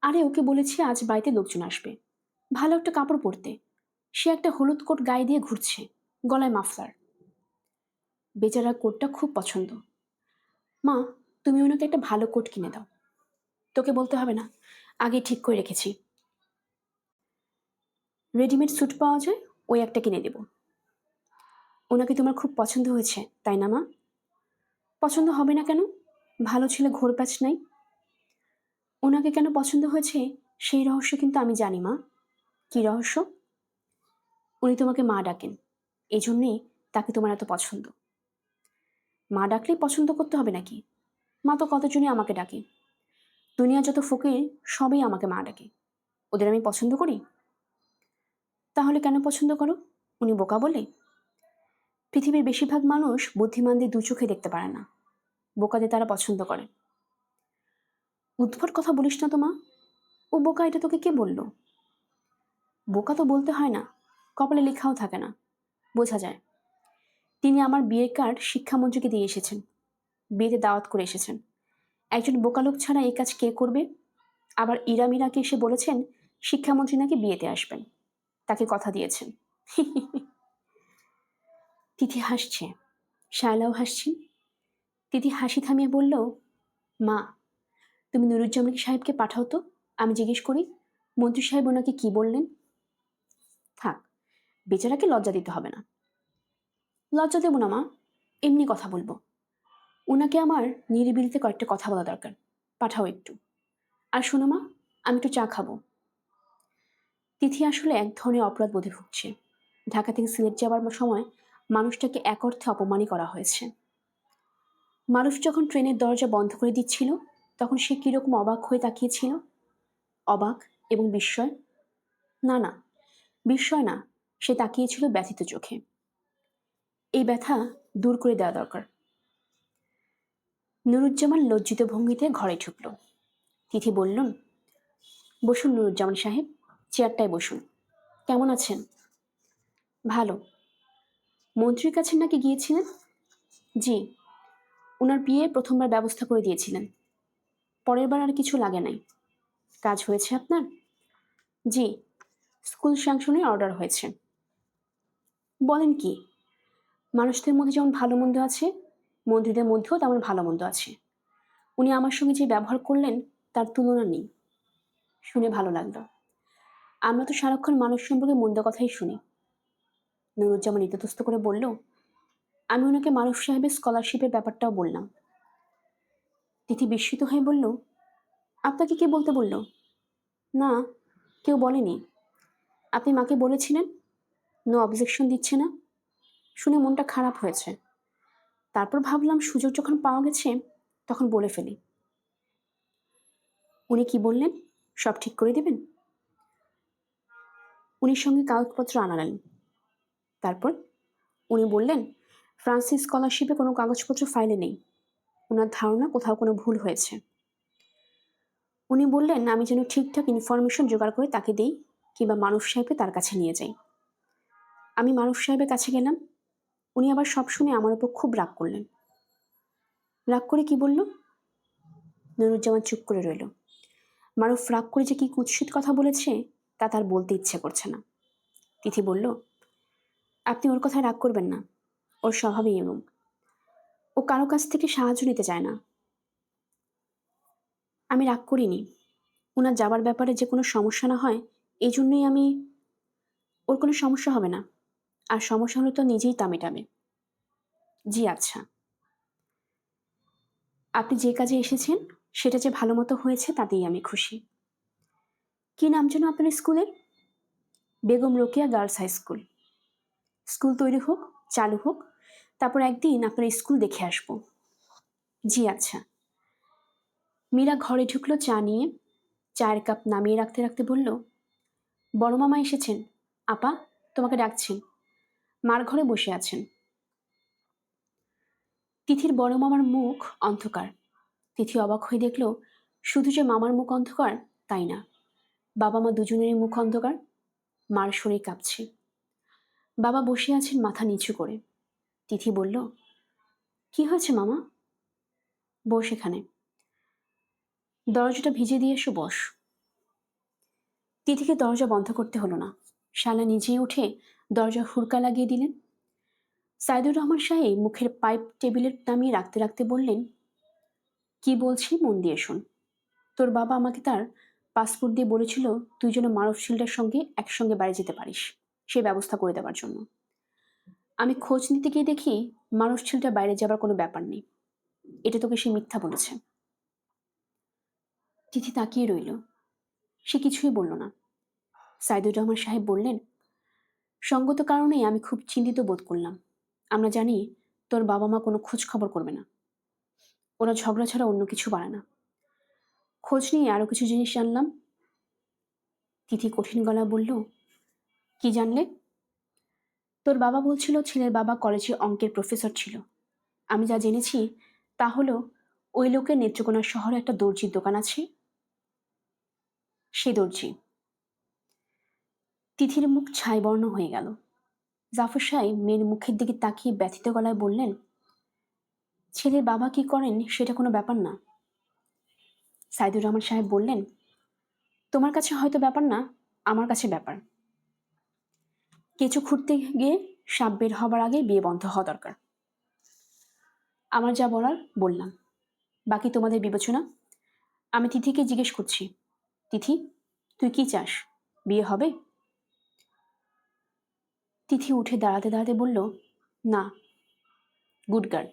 আরে ওকে বলেছি আজ বাড়িতে লোকজন আসবে, ভালো একটা কাপড় পরতে। সে একটা হলুদ কোট গায়ে দিয়ে ঘুরছে, গলায় মাফলার। বেচারার কোটটা খুব পছন্দ। মা, তুমি ওনাকে একটা ভালো কোট কিনে দাও। তোকে বলতে হবে না, আগে ঠিক করে রেখেছি। রেডিমেড স্যুট পাওয়া যায়, ওই একটা কিনে দেব। ওনাকে তোমার খুব পছন্দ হয়েছে তাই না মা? পছন্দ হবে না কেন? ভালো ছেলে ঘোর প্যাচ নাই। ওনাকে কেন পছন্দ হয়েছে সেই রহস্য কিন্তু আমি জানি মা। কি রহস্য? উনি তোমাকে মা ডাকেন, এই জন্যেই তাকে তোমার এত পছন্দ। মা ডাকলেই পছন্দ করতে হবে নাকি? মা তো কতজনই আমাকে ডাকে। দুনিয়া যত ফকির সবই আমাকে মা ডাকে। ওদের আমি পছন্দ করি? তাহলে কেন পছন্দ করো? উনি বোকা বলে? পৃথিবীর বেশিরভাগ মানুষ বুদ্ধিমানদের দু চোখে দেখতে পারে না, বোকাদের তারা পছন্দ করে। উদ্ভট কথা বলিস না তো মা। ও বোকা এটা তোকে কে বললো? বোকা তো বলতে হয় না, কপালে লেখাও থাকে না, বোঝা যায়। তিনি আমার বিয়ের কার্ড শিক্ষামন্ত্রীকে দিয়ে এসেছেন, বিয়েতে দাওয়াত করে এসেছেন। একজন বোকা লোক ছাড়া এই কাজ কে করবে? আবার ইরামিরাকে এসে বলেছেন শিক্ষামন্ত্রী নাকি বিয়েতে আসবেন, তাকে কথা দিয়েছেন। তিথি হাসছে, শায়লাও হাসছেন। তিথি হাসি থামিয়ে বলল, মা, তুমি নুরুজ্জামান সাহেবকে পাঠাও তো, আমি জিজ্ঞেস করি মন্ত্রী সাহেব ওনাকে কি বললেন। থাক, বেচারাকে লজ্জা দিতে হবে না। লজ্জা দেব না মা, এমনি কথা বলবো। ওনাকে আমার নিরিবিলিতে কয়েকটা কথা বলা দরকার, পাঠাও একটু। আর শোনো মা, আমি একটু চা খাবো। তিথি আসলে এক ধরনের অপরাধ বোধে ভুগছে। ঢাকা থেকে সিলেট যাবার সময় মানুষটাকে এক অর্থে অপমানই করা হয়েছে। মানুষ যখন ট্রেনের দরজা বন্ধ করে দিচ্ছিল তখন সে কিরকম অবাক হয়ে তাকিয়েছিল। অবাক এবং বিস্ময়, না না, বিস্ময় না, সে তাকিয়েছিল ব্যথিত চোখে। এই ব্যথা দূর করে দেওয়া দরকার। নুরুজ্জামান লজ্জিত ভঙ্গিতে ঘরে ঢুকল। তিথি বললেন, বসুন নুরুজ্জামান সাহেব, চেয়ারটায় বসুন। কেমন আছেন? ভালো। মন্ত্রীর কাছে নাকি গিয়েছিলেন? জি, ওনার বিয়ে প্রথমবার ব্যবস্থা করে দিয়েছিলেন। পরের বার আর কিছু লাগে নাই। কাজ হয়েছে আপনার? জি, স্কুল স্যাংশনের অর্ডার হয়েছে। বলেন কি? মানুষদের মধ্যে যেমন ভালো মন্দ আছে, মন্ত্রীদের মধ্যেও তেমন ভালো মন্দ আছে। উনি আমার সঙ্গে যে ব্যবহার করলেন তার তুলনা নেই। শুনে ভালো লাগলো। আমরা তো সারাক্ষণ মানুষ সম্পর্কে মন্দ কথাই শুনি। নুরুজ্জামান ইতস্তত করে বলল, আমি ওনাকে মারুফ সাহেবের স্কলারশিপের ব্যাপারটাও বললাম। তিথি বিস্মিত হয়ে বলল, আপনাকে কে বলতে বলল? না, কেউ বলেনি। আপনি মাকে বলেছিলেন? নো অবজেকশন দিচ্ছে না। শুনে মনটা খারাপ হয়েছে। তারপর ভাবলাম সুযোগ যখন পাওয়া গেছে তখন বলে ফেলি। উনি কি বললেন? সব ঠিক করে দেবেন? উনি সঙ্গে কাগজপত্র আনালেন। তারপর উনি বললেন, ফ্রান্সিস স্কলারশিপে কোনো কাগজপত্র ফাইলে নেই। ওনার ধারণা কোথাও কোনো ভুল হয়েছে। উনি বললেন আমি যেন ঠিকঠাক ইনফরমেশন জোগাড় করে তাকে দিই কিংবা মারুফ সাহেবকে তার কাছে নিয়ে যাই। আমি মারুফ সাহেবের কাছে গেলাম। উনি আবার সব শুনে আমার উপর খুব রাগ করলেন। রাগ করে কি বলল? নুরুজ্জামান চুপ করে রইল। মারুফ রাগ করে যে কি কুৎসিত কথা বলেছে তা তার বলতে ইচ্ছে করছে না। তিথি বলল, আপনি ওর কথায় রাগ করবেন না। ওর স্বভাবই এমন। ও কারো কাছ থেকে সাহায্য নিতে চায় না। আমি রাগ করিনি। ওনার যাবার ব্যাপারে যে কোনো সমস্যা না হয় এই জন্যই আমি। ওর কোনো সমস্যা হবে না। আর সমস্যা হলে তো নিজেই তামেটাবে। জি আচ্ছা। আপনি যে কাজে এসেছেন সেটা যে ভালো মতো হয়েছে তাতেই আমি খুশি। কি নাম যেন আপনার স্কুলের? Begum Rokeya girls high school. School তৈরি হোক, চালু হোক, তারপর একদিন আপনার স্কুল দেখে আসব। জি আচ্ছা। মীরা ঘরে ঢুকলো চা নিয়ে। চায়ের কাপ নামিয়ে রাখতে রাখতে বলল, বড় মামা এসেছেন। আপা, তোমাকে ডাকছেন। মার ঘরে বসে আছেন। তিথির বড় মামার মুখ অন্ধকার। তিথি অবাক হয়ে দেখল শুধু যে মামার মুখ অন্ধকার তাই না, বাবা মা দুজনেরই মুখ অন্ধকার। মার শরীর কাঁপছে। বাবা বসে আছেন মাথা নিচু করে। তিথি বলল, কি হয়েছে মামা? বস এখানে। দরজাটা ভিজে দিয়ে এসো, বস। তিথিকে দরজা বন্ধ করতে হলো না। শালা নিজেই উঠে দরজা হুড়কা লাগিয়ে দিলেন। সাইদুর রহমান সাহেব মুখের পাইপ টেবিলের নামিয়ে রাখতে রাখতে বললেন, কি বলছি মন দিয়ে শোন। তোর বাবা আমাকে তার পাসপোর্ট দিয়ে বলেছিল তুই যেন মারুফ শিল্ডের সঙ্গে একসঙ্গে বাড়ি যেতে পারিস, সে ব্যবস্থা করে দেওয়ার জন্য। আমি খোঁজ নিতে গিয়ে দেখি মারুফ শিল্ডটা বাইরে যাবার কোনো ব্যাপার নেই। এটা তোকে সে মিথ্যা বলেছে। তিথি তাকিয়ে রইল। সে কিছুই বলল না। সাইদুর রহমান সাহেব বললেন, সঙ্গত কারণেই আমি খুব চিন্তিত বোধ করলাম। আমরা জানি তোর বাবা মা কোনো খোঁজ খবর করবে না। ওরা ঝগড়া ছাড়া অন্য কিছু বাড়ে না। খোঁজ নিয়ে আরো কিছু জিনিস জানলাম। তিথি কঠিন গলা বলল, কি জানলে? তোর বাবা বলছিল ছেলের বাবা কলেজে অঙ্কের প্রফেসর ছিল। আমি যা জেনেছি তা হলো ওই লোকের নেত্রকোনা শহরে একটা দর্জির দোকান আছে। সে দর্জি। তিথির মুখ ছাইবর্ণ হয়ে গেল। জাফর সাহেব মেয়ের মুখের দিকে তাকিয়ে ব্যথিত গলায় বললেন, ছেলের বাবা কি করেন সেটা কোনো ব্যাপার না। সাইদুর রহমান সাহেব বললেন, তোমার কাছে হয়তো ব্যাপার না, আমার কাছে ব্যাপার। কেঁচো খুঁড়তে গিয়ে সাপ বের হবার আগে বিয়ে বন্ধ হওয়া দরকার। আমার যা বলার বললাম, বাকি তোমাদের বিবেচনা। আমি তিথিকে জিজ্ঞেস করছি, তিথি, তুই কি চাস? বিয়ে হবে? তিথি উঠে দাঁড়াতে দাঁড়াতে বলল, না। Good girl.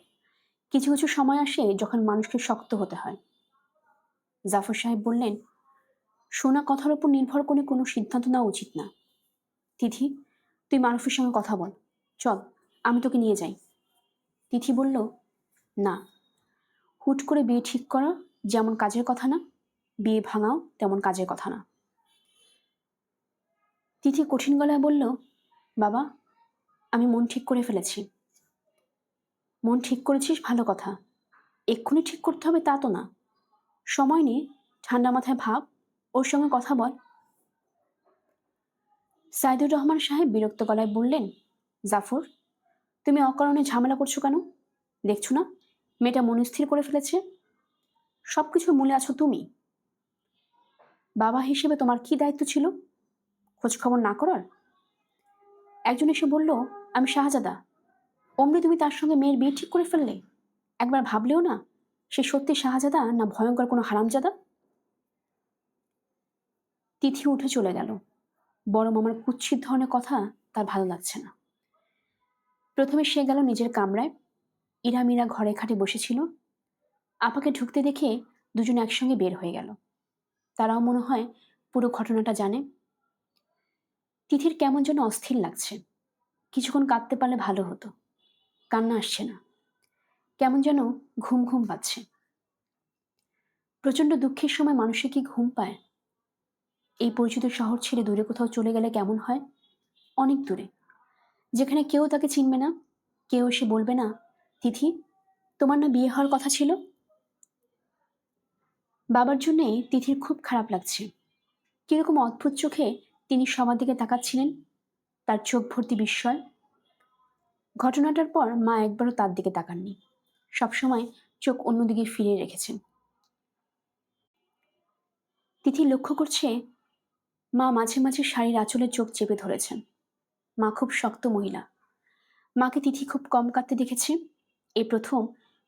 কিছু কিছু সময় আসে যখন মানুষকে শক্ত হতে হয়। জাফর সাহেব বললেন, শোনা কথার উপর নির্ভর করে কোনো সিদ্ধান্ত নেওয়া উচিত না। তিথি, তুই মারুফের সঙ্গে কথা বল। চল, আমি তোকে নিয়ে যাই। তিথি বলল, না, হুট করে বিয়ে ঠিক করা যেমন কাজের কথা না, বিয়ে ভাঙাও তেমন কাজের কথা না। তিথি কঠিন গলায় বলল, বাবা, আমি মন ঠিক করে ফেলেছি। মন ঠিক করেছিস, ভালো কথা। এক্ষুনি ঠিক করতে হবে তা তো না। সময় নিয়ে ঠান্ডা মাথায় ভাব, ওর সঙ্গে কথা বল। সাইদুর রহমান সাহেব বিরক্ত গলায় বললেন, জাফর, তুমি অকারণে ঝামেলা করছো কেন? দেখছো না মেয়েটা মনস্থির করে ফেলেছে? সব কিছুর মূলে আছো তুমি। বাবা হিসেবে তোমার কি দায়িত্ব ছিল? খোঁজ খবর না করার? একজন এসে বলল, আমি শাহজাদা। অমনি তুমি তার সঙ্গে মেয়ের বিয়ে ঠিক করে ফেললে? একবার ভাবলেও না সে সত্যি শাহজাদা না ভয়ঙ্কর কোনো হারামজাদা? তিথি উঠে চলে গেল। বড় মামার কুৎসিত ধরনের কথা তার ভালো লাগছে না। প্রথমে সে গেল নিজের কামরায়। ইরা মীরা ঘরে খাটে বসেছিল। আপাকে ঢুকতে দেখে দুজন একসঙ্গে বের হয়ে গেল। তারাও মনে হয় পুরো ঘটনাটা জানে। তিথির কেমন যেন অস্থির লাগছে। কিছুক্ষণ কাঁদতে পারলে ভালো হতো। কান্না আসছে না, কেমন যেন ঘুম ঘুম পাচ্ছে। প্রচণ্ড দুঃখের সময় মানুষের কি ঘুম পায়? এই পরিচিত শহর ছেড়ে দূরে কোথাও চলে গেলে কেমন হয়? অনেক দূরে, যেখানে কেউ তাকে চিনবে না, কেউ এসে বলবে না, তিথি, তোমার না বিয়ে হওয়ার কথা ছিল? বাবার জন্যে তিথির খুব খারাপ লাগছে। কিরকম অদ্ভুত চোখে তিনি সবার দিকে তাকাচ্ছিলেন, তার চোখ ভর্তি বিস্ময়। ঘটনাটার পর মা একবারও তার দিকে তাকাননি, সবসময় চোখ অন্যদিকে ফিরিয়ে রেখেছেন। তিথি লক্ষ্য করছে মা মাঝে মাঝে শাড়ির আঁচলে চোখ চেপে ধরেছেন। মা খুব শক্ত মহিলা। মাকে তিথি খুব কম কাঁদতে দেখেছে। এই প্রথম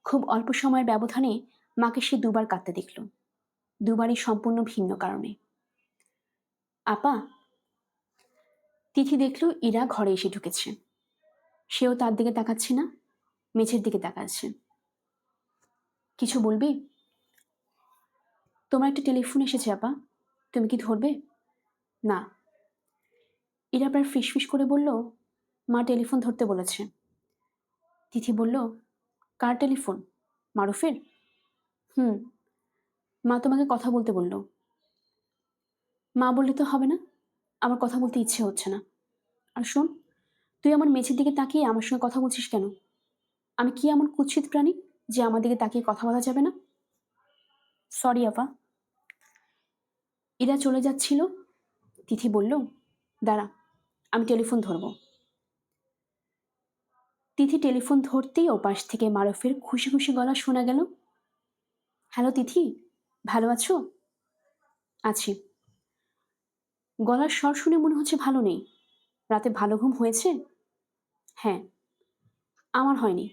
খুব অল্প সময়ের ব্যবধানে মাকে সে দুবার কাঁদতে দেখল। দুবারই সম্পূর্ণ ভিন্ন কারণে। আপা। তিথি দেখল ইরা ঘরে এসে ঢুকেছে। সেও তার দিকে তাকাচ্ছে না, মেঝের দিকে তাকাচ্ছে। কিছু বলবি? তোমার একটা টেলিফোন এসেছে আপা, তুমি কি ধরবে? না। ইরা প্রায় ফিসফিস করে বলল, মা টেলিফোন ধরতে বলেছে। তিথি বলল, কার টেলিফোন? মারুফের? হুম। মা তোমাকে কথা বলতে বলল। মা বললে তো হবে না, আমার কথা বলতে ইচ্ছে হচ্ছে না। আর শোন, তুই আমার মেঝের দিকে তাকিয়ে আমার সঙ্গে কথা বলছিস কেন? আমি কি এমন কুৎসিত প্রাণী যে আমার দিকে তাকিয়ে কথা বলা যাবে না? সরি আপা। ইরা চলে যাচ্ছিল। তিথি বলল, দাঁড়া, আমি টেলিফোন ধরব। তিথি টেলিফোন ধরতেই ওপাশ থেকে মারুফের খুশি খুশি গলা শোনা গেল। হ্যালো তিথি, ভালো আছো? আছি। গলার স্বর শুনে মনে হচ্ছে ভালো নেই। রাতে ভালো ঘুম হয়েছে? হ্যাঁ। আমার হয়নি।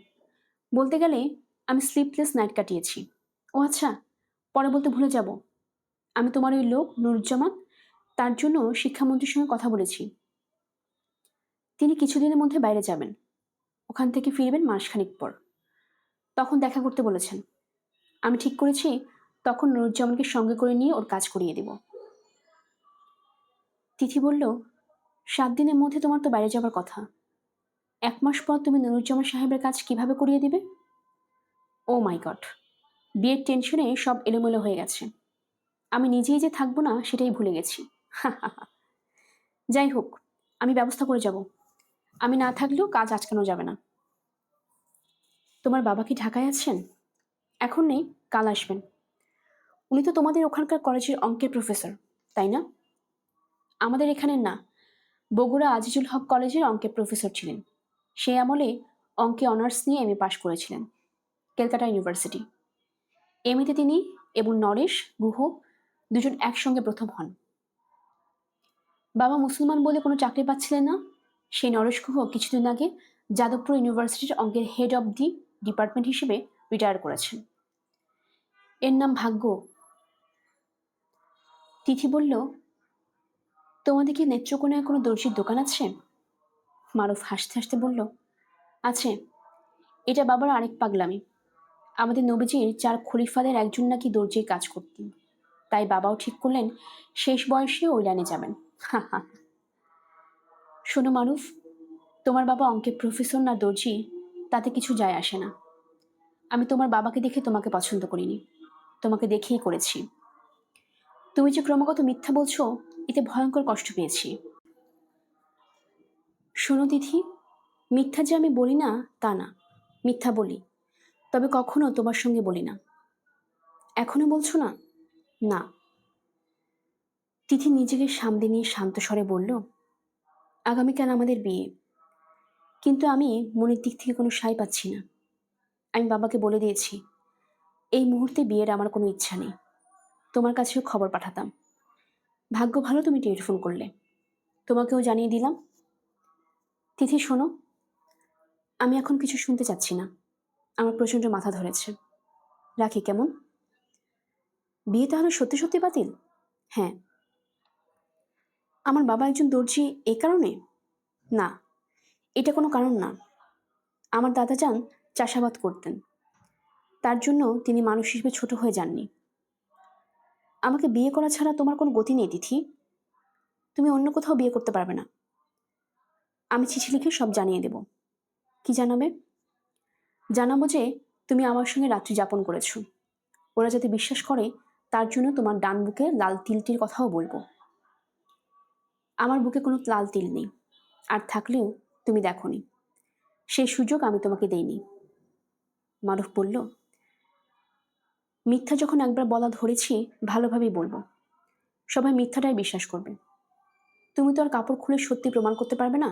বলতে গেলে আমি স্লিপলেস নাইট কাটিয়েছি। ও আচ্ছা, পরে বলতে ভুলে যাব। আমি তোমার ওই লোক নুরুজ্জামান, তার জন্য শিক্ষামন্ত্রীর সঙ্গে কথা বলেছি। তিনি কিছুদিনের মধ্যে বাইরে যাবেন, ওখান থেকে ফিরবেন মাসখানেক পর। তখন দেখা করতে বলেছেন। আমি ঠিক করেছি তখন নুরুজ্জামানকে সঙ্গে করে নিয়ে ওর কাজ করিয়ে দেব। তিথি বলল, 7 দিনের মধ্যে তোমার তো বাইরে যাবার কথা। 1 মাস পর তুমি নুরুজ্জামান সাহেবের কাজ কিভাবে করিয়ে দিবে? ও মাই গড, বিয়ের টেনশনে সব এলোমেলো হয়ে গেছে। আমি নিজেই যে থাকবো না সেটাই ভুলে গেছি। যাই হোক, আমি ব্যবস্থা করে যাব। আমি না থাকলেও কাজ আটকানো যাবে না। তোমার বাবা কি ঢাকায় আছেন? এখন নেই, কাল আসবেন। উনি তো তোমাদের ওখানকার কলেজের অঙ্কের প্রফেসর, তাই না? আমাদের এখানের না, বগুড়া আজিজুল হক কলেজের অঙ্কের প্রফেসর ছিলেন। সেই আমলে অঙ্কে অনার্স নিয়ে এমএ পাশ করেছিলেন ক্যালকাটা ইউনিভার্সিটি। এমএতে তিনি এবং নরেশ গুহ দুজন একসঙ্গে প্রথম হন। বাবা মুসলমান বলে কোনো চাকরি পাচ্ছিলেন না। সেই নরেশ গুহ কিছুদিন আগে যাদবপুর ইউনিভার্সিটির অঙ্কের হেড অব দি ডিপার্টমেন্ট হিসেবে রিটায়ার করেছেন। এর নাম ভাগ্য। তিথি বলল, তোমাদের কি নেত্রকোনায় কোনো দর্জির দোকান আছে? মারুফ হাসতে হাসতে বলল, আছে। এটা বাবার আরেক পাগলামি। আমাদের নবীজির 4 খলিফাদের একজন নাকি দর্জির কাজ করতেন, তাই বাবাও ঠিক করলেন শেষ বয়সে ওই লাইনে যাবেন। শোনো মারুফ, তোমার বাবা অঙ্কের প্রফেসর না দর্জি তাতে কিছু যায় আসে না। আমি তোমার বাবাকে দেখে তোমাকে পছন্দ করিনি, তোমাকে দেখেই করেছি। তুমি যে ক্রমাগত মিথ্যা বলছো, এতে ভয়ঙ্কর কষ্ট পেয়েছি। শোনো তিথি, মিথ্যা যে আমি বলি না তা না, মিথ্যা বলি, তবে কখনো তোমার সঙ্গে বলি না। এখনো বলছো না? না। তিথি নিজেকে সামনে নিয়ে শান্ত স্বরে বলল, আগামীকাল আমাদের বিয়ে, কিন্তু আমি মনের দিক থেকে কোনো সায় পাচ্ছি না। আমি বাবাকে বলে দিয়েছি এই মুহূর্তে বিয়ের আমার কোনো ইচ্ছা নেই। তোমার কাছেও খবর পাঠাতাম, ভাগ্য ভালো তুমি টেলিফোন করলে, তোমাকেও জানিয়ে দিলাম। তিথি শোনো, আমি এখন কিছু শুনতে চাচ্ছি না, আমার প্রচণ্ড মাথা ধরেছে। রাখি কেমন? বিয়ে তাহলে সত্যি সত্যি বাতিল? হ্যাঁ। আমার বাবা একজন দর্জি এই কারণে? না, এটা কোনো কারণ না। আমার দাদা যান চাষাবাদ করতেন, তার জন্য তিনি মানুষ হিসেবে ছোট হয়ে যাননি। আমাকে বিয়ে করা ছাড়া তোমার কোনো গতি নেই তিথি, তুমি অন্য কোথাও বিয়ে করতে পারবে না। আমি চিঠি লিখে সব জানিয়ে দেব। কি জানাবে? জানাবো যে তুমি আমার সঙ্গে রাত্রি যাপন করেছো, ওরা যাতে বিশ্বাস করে তার জন্য তোমার ডান বুকে লাল তিলটির কথাও বলবো। আমার বুকে কোনো লাল তিল নেই, আর থাকলেও তুমি দেখোনি, সেই সুযোগ আমি তোমাকে দেইনি। মারুফ বলল, মিথ্যা যখন একবার বলা ধরেছি ভালোভাবেই বলবো, সবাই মিথ্যাটাই বিশ্বাস করবে। তুমি তো আর কাপড় খুলে সত্যি প্রমাণ করতে পারবে না।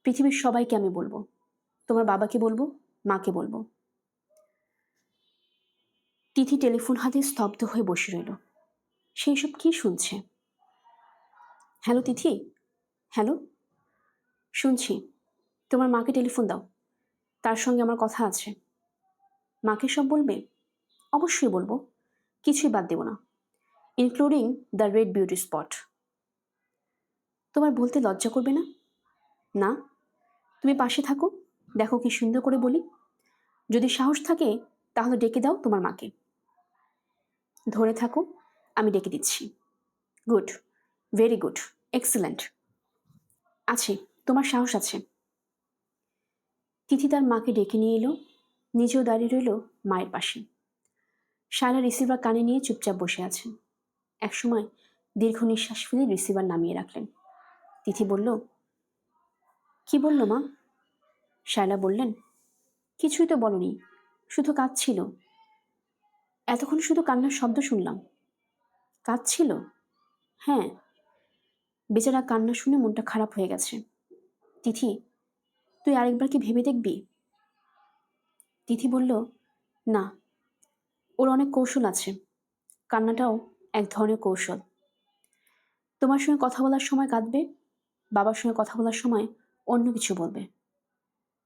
পৃথিবীর সবাইকে আমি বলবো, তোমার বাবাকে বলবো, মাকে বলবো। তিথি টেলিফোন হাতে স্তব্ধ হয়ে বসে রইল। সেই সব কি শুনছে? হ্যালো তিথি। হ্যালো, শুনছি। তোমার মাকে টেলিফোন দাও, তার সঙ্গে আমার কথা আছে। মাকে সব বলবে? অবশ্যই বলবো, কিছুই বাদ দেব না, including the red beauty spot. তোমার বলতে লজ্জা করবে না? না, তুমি পাশে থাকো, দেখো কি সুন্দর করে বলি। যদি সাহস থাকে তাহলে ডেকে দাও তোমার মাকে। ধরে থাকো, আমি ডেকে দিচ্ছি। Good, very good, excellent. আছে, তোমার সাহস আছে। তিথি তার মাকে ডেকে নিয়ে এলো, নিজেও দাঁড়িয়ে রইল মায়ের পাশে। শায়লা রিসিভার কানে নিয়ে চুপচাপ বসে আছেন। একসময় দীর্ঘ নিঃশ্বাস ফেলে রিসিভার নামিয়ে রাখলেন। তিথি বলল, কি বলল মা? শায়লা বললেন, কিছুই তো বলনি, শুধু কাঁদছিল। এতক্ষণ শুধু কান্নার শব্দ শুনলাম। কাঁদছিল? হ্যাঁ। বেচারা কান্না শুনে মনটা খারাপ হয়ে গেছে। তিথি, তুই আরেকবার কি ভেবে দেখবি? তিথি বলল, না, ওর অনেক কৌশল আছে, কান্নাটাও এক ধরনের কৌশল। তোমার সঙ্গে কথা বলার সময় কাঁদবে, বাবার সঙ্গে কথা বলার সময় অন্য কিছু বলবে।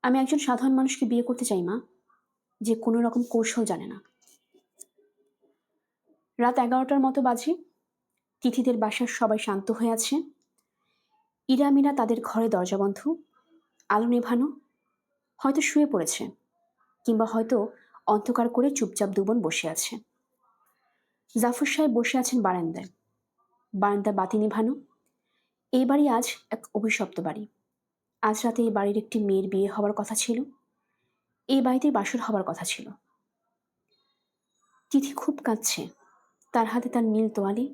আমি একজন সাধারণ মানুষকে বিয়ে করতে চাই মা, যে কোনো রকম কৌশল জানে না। রাত 11টার মতো বাজে। তিথিদের বাসার সবাই শান্ত হয়ে আছে। ইরা মিরা তাদের ঘরে দরজা বন্ধ, আলো নেভানো, হয়তো শুয়ে পড়েছে, কিংবা হয়তো অন্ধকার করে চুপচাপ দুবোন বসে আছে। জাফর সাহেব বসে আছেন বারান্দায়, বারান্দার বাতি নিভানো। এই বাড়ি আজ এক অভিশপ্ত বাড়ি। আজ রাতে এই বাড়ির একটি মেয়ের বিয়ে হওয়ার কথা ছিল, এই বাড়িতে বাসর হবার কথা ছিল। তিথি খুব কাঁদছে, তার হাতে তার নীল তোয়ালে।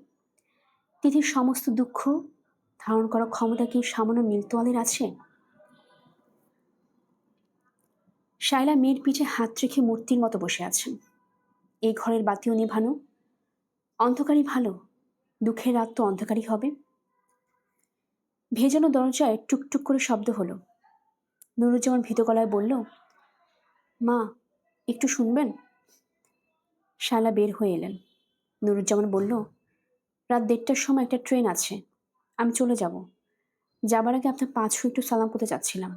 তিথির সমস্ত দুঃখ ধারণ করার ক্ষমতা কি সামান্য নীল তোয়ালের আছে? শায়লা মেয়ের পিঠে হাত রেখে মূর্তির মতো বসে আছেন। এই ঘরের বাতিও নিভানো। অন্ধকারই ভালো, দুঃখের রাত তো অন্ধকারই হবে। ভেজানো দরজায় টুকটুক করে শব্দ হলো। নুরুজ্জামান ভীত গলায় বলল, মা, একটু শুনবেন? শায়লা বের হয়ে এলেন। নুরুজ্জামান বলল, রাত 1:30টার সময় একটা ট্রেন আছে, আমি চলে যাব। যাবার আগে আপনার পা ছুঁয়ে একটু সালাম করতে চাচ্ছিলাম।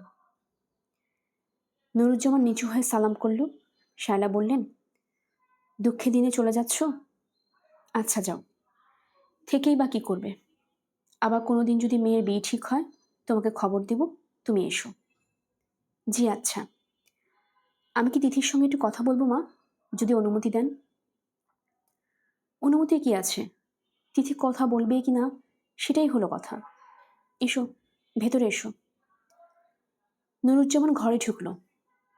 নুরুজ্জামান নিচু হয়ে সালাম করল। শায়লা বললেন, দুঃখে দিনে চলে যাচ্ছ? আচ্ছা যাও, থেকেই বা কি করবে? আবার কোনোদিন যদি মেয়ের বিয়ে ঠিক হয় তোমাকে খবর দেব, তুমি এসো। জি আচ্ছা। আমি কি তিথির সঙ্গে একটু কথা বলবো মা, যদি অনুমতি দেন? অনুমতি কি আছে, তিথি কথা বলবে কি না সেটাই হলো কথা। এসো, ভেতরে এসো। নুরুজ্জামান ঘরে ঢুকলো।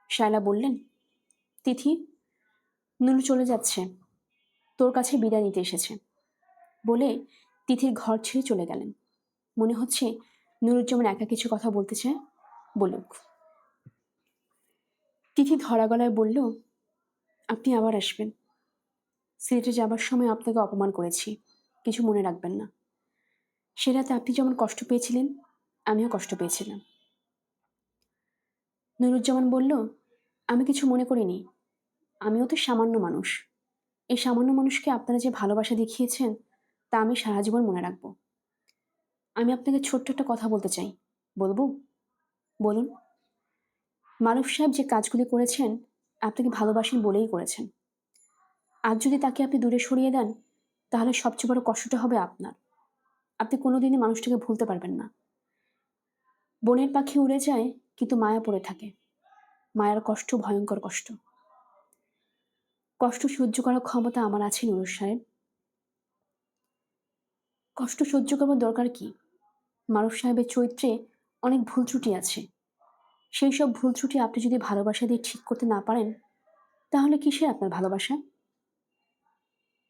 শায়লা বললেন, তিথি, নুরু চলে যাচ্ছে, তোর কাছে বিদায় নিতে এসেছে বলে তিথির ঘর ছেড়ে চলে গেলেন। মনে হচ্ছে নুরুজ্জামান একা কিছু কথা বলতে চায়, বলুক। তিথি ধরা গলায় বলল, আপনি আবার আসবেন। সিলেটে যাবার সময় আপনাকে অপমান করেছি, কিছু মনে রাখবেন না। সে রাতে আপনি যেমন কষ্ট পেয়েছিলেন, আমিও কষ্ট পেয়েছিলাম। নুরুজ্জামান বলল, আমি কিছু মনে করিনি, আমিও তো সামান্য মানুষ। এই সামান্য মানুষকে আপনারা যে ভালোবাসা দেখিয়েছেন তা আমি সারা জীবন মনে রাখব। আমি আপনাকে ছোট্ট একটা কথা বলতে চাই, বলবো? বলুন। মারুফ সাহেব যে কাজগুলি করেছেন আপনাকে ভালোবাসেন বলেই করেছেন। আজ যদি তাকে আপনি দূরে সরিয়ে দেন তাহলে সবচেয়ে বড় কষ্টটা হবে আপনার। আপনি কোনোদিনই মানুষটাকে ভুলতে পারবেন না। বনের পাখি উড়ে যায় কিন্তু মায়া পড়ে থাকে। মায়ার কষ্ট ভয়ঙ্কর কষ্ট। কষ্ট সহ্য করার ক্ষমতা আমার আছে নুরুল সাহেব। কষ্ট সহ্য করবার দরকার কি? মারুফ সাহেবের চরিত্রে অনেক ভুল ত্রুটি আছে। সেই সব ভুল ত্রুটি আপনি যদি ভালোবাসা দিয়ে ঠিক করতে না পারেন তাহলে কিসের আপনার ভালোবাসা?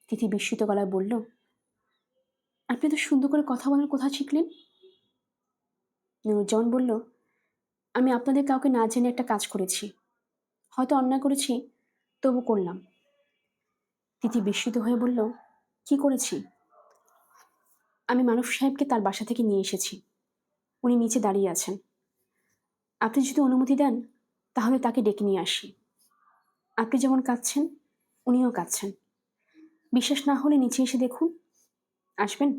তিথি বিস্মিত গলায় বলল, আপনি তো সুন্দর করে কথা বলার কথা শিখলেন। নুরুজ্জামান বলল, আমি আপনাদের কাউকে না জেনে একটা কাজ করেছি, হয়তো অন্যায় করেছি, তবু করলাম। তিথি বিস্মিত হয়ে বলল, কি করেছি? আমি মারুফ সাহেবকে তার বাসা থেকে নিয়ে এসেছি। উনি নিচে দাঁড়িয়ে আছেন। আপনি যদি অনুমতি দেন তাহলে তাকে ডেকে নিয়ে আসি। আপনি যেমন কাঁদছেন উনিও কাঁদছেন। বিশ্বাস না হলে নিচে এসে দেখুন। আসবেন?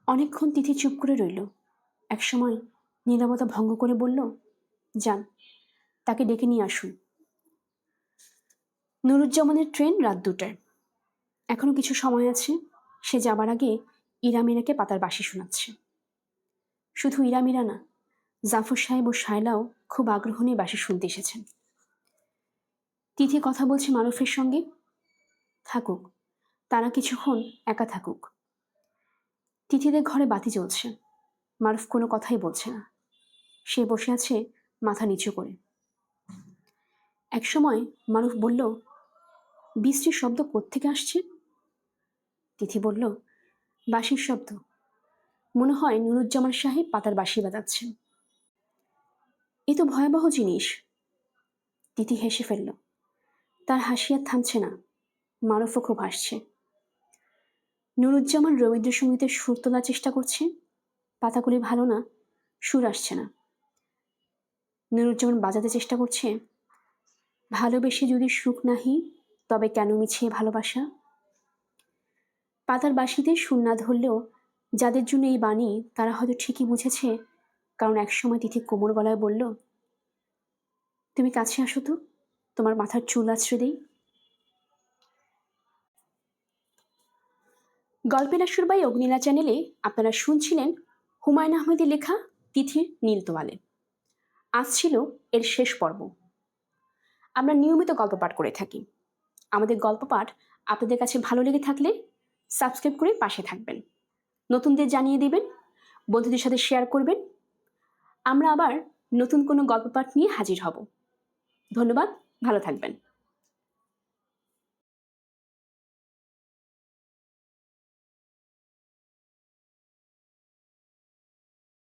অনেকক্ষণ তিথি চুপ করে রইল। একসময় নীরবতা ভঙ্গ করে বলল, যান, তাকে ডেকে নিয়ে আসুন। নুরুজ্জামানের ট্রেন রাত 2টায়। এখনো কিছু সময় আছে। সে যাবার আগে ইরামিরাকে পাতার বাঁশি শোনাচ্ছে। শুধু ইরামিরা না, জাফর সাহেব ও শায়লাও খুব আগ্রহ নিয়ে বাঁশি শুনতে এসেছেন। তিথি কথা বলছে মারুফের সঙ্গে। থাকুক, তারা কিছুক্ষণ একা থাকুক। তিথিদের ঘরে বাতি জ্বলছে। মারুফ কোনো কথাই বলছে না। সে বসে আছে মাথা নিচু করে। একসময় মারুফ বলল, বৃষ্টির শব্দ কোত্থেকে আসছে? তিথি বলল, বাঁশির শব্দ। মনে হয় নুরুজ্জামান সাহেব পাতার বাঁশি বাজাচ্ছেন। এ তো ভয়াবহ জিনিস। তিথি হেসে ফেলল। তার হাসি আর থামছে না। মারুফও খুব হাসছে। নুরুজ্জামান রবীন্দ্রসঙ্গীতের সুর তোলার চেষ্টা করছে। পাতাগুলি ভালো না, সুর আসছে না। নুরুজ্জামান বাজাতে চেষ্টা করছে, ভালোবেসে যদি সুখ নাহি তবে কেন মিছে ভালোবাসা। পাতার বাঁশিতে সুর না ধরলেও যাদের জন্য এই বাণী তারা হয়তো ঠিকই বুঝেছে, কারণ একসময় তিথি কোমল গলায় বলল, তুমি কাছে আসো তো, তোমার মাথার চুল আছড়ে দেই। গল্পের আসর বাই অগ্নিলা চ্যানেলে আপনারা শুনছিলেন হুমায়ুন আহমেদের লেখা তিথির নীল তোয়ালে। আজ ছিল এর শেষ পর্ব। আমরা নিয়মিত গল্প পাঠ করে থাকি। আমাদের গল্প পাঠ আপনাদের কাছে ভালো লেগে থাকলে সাবস্ক্রাইব করে পাশে থাকবেন, নতুনদের জানিয়ে দিবেন, বন্ধুদের সাথে শেয়ার করবেন। আমরা আবার নতুন কোনো গল্প পাঠ নিয়ে হাজির হব। ধন্যবাদ, ভালো থাকবেন।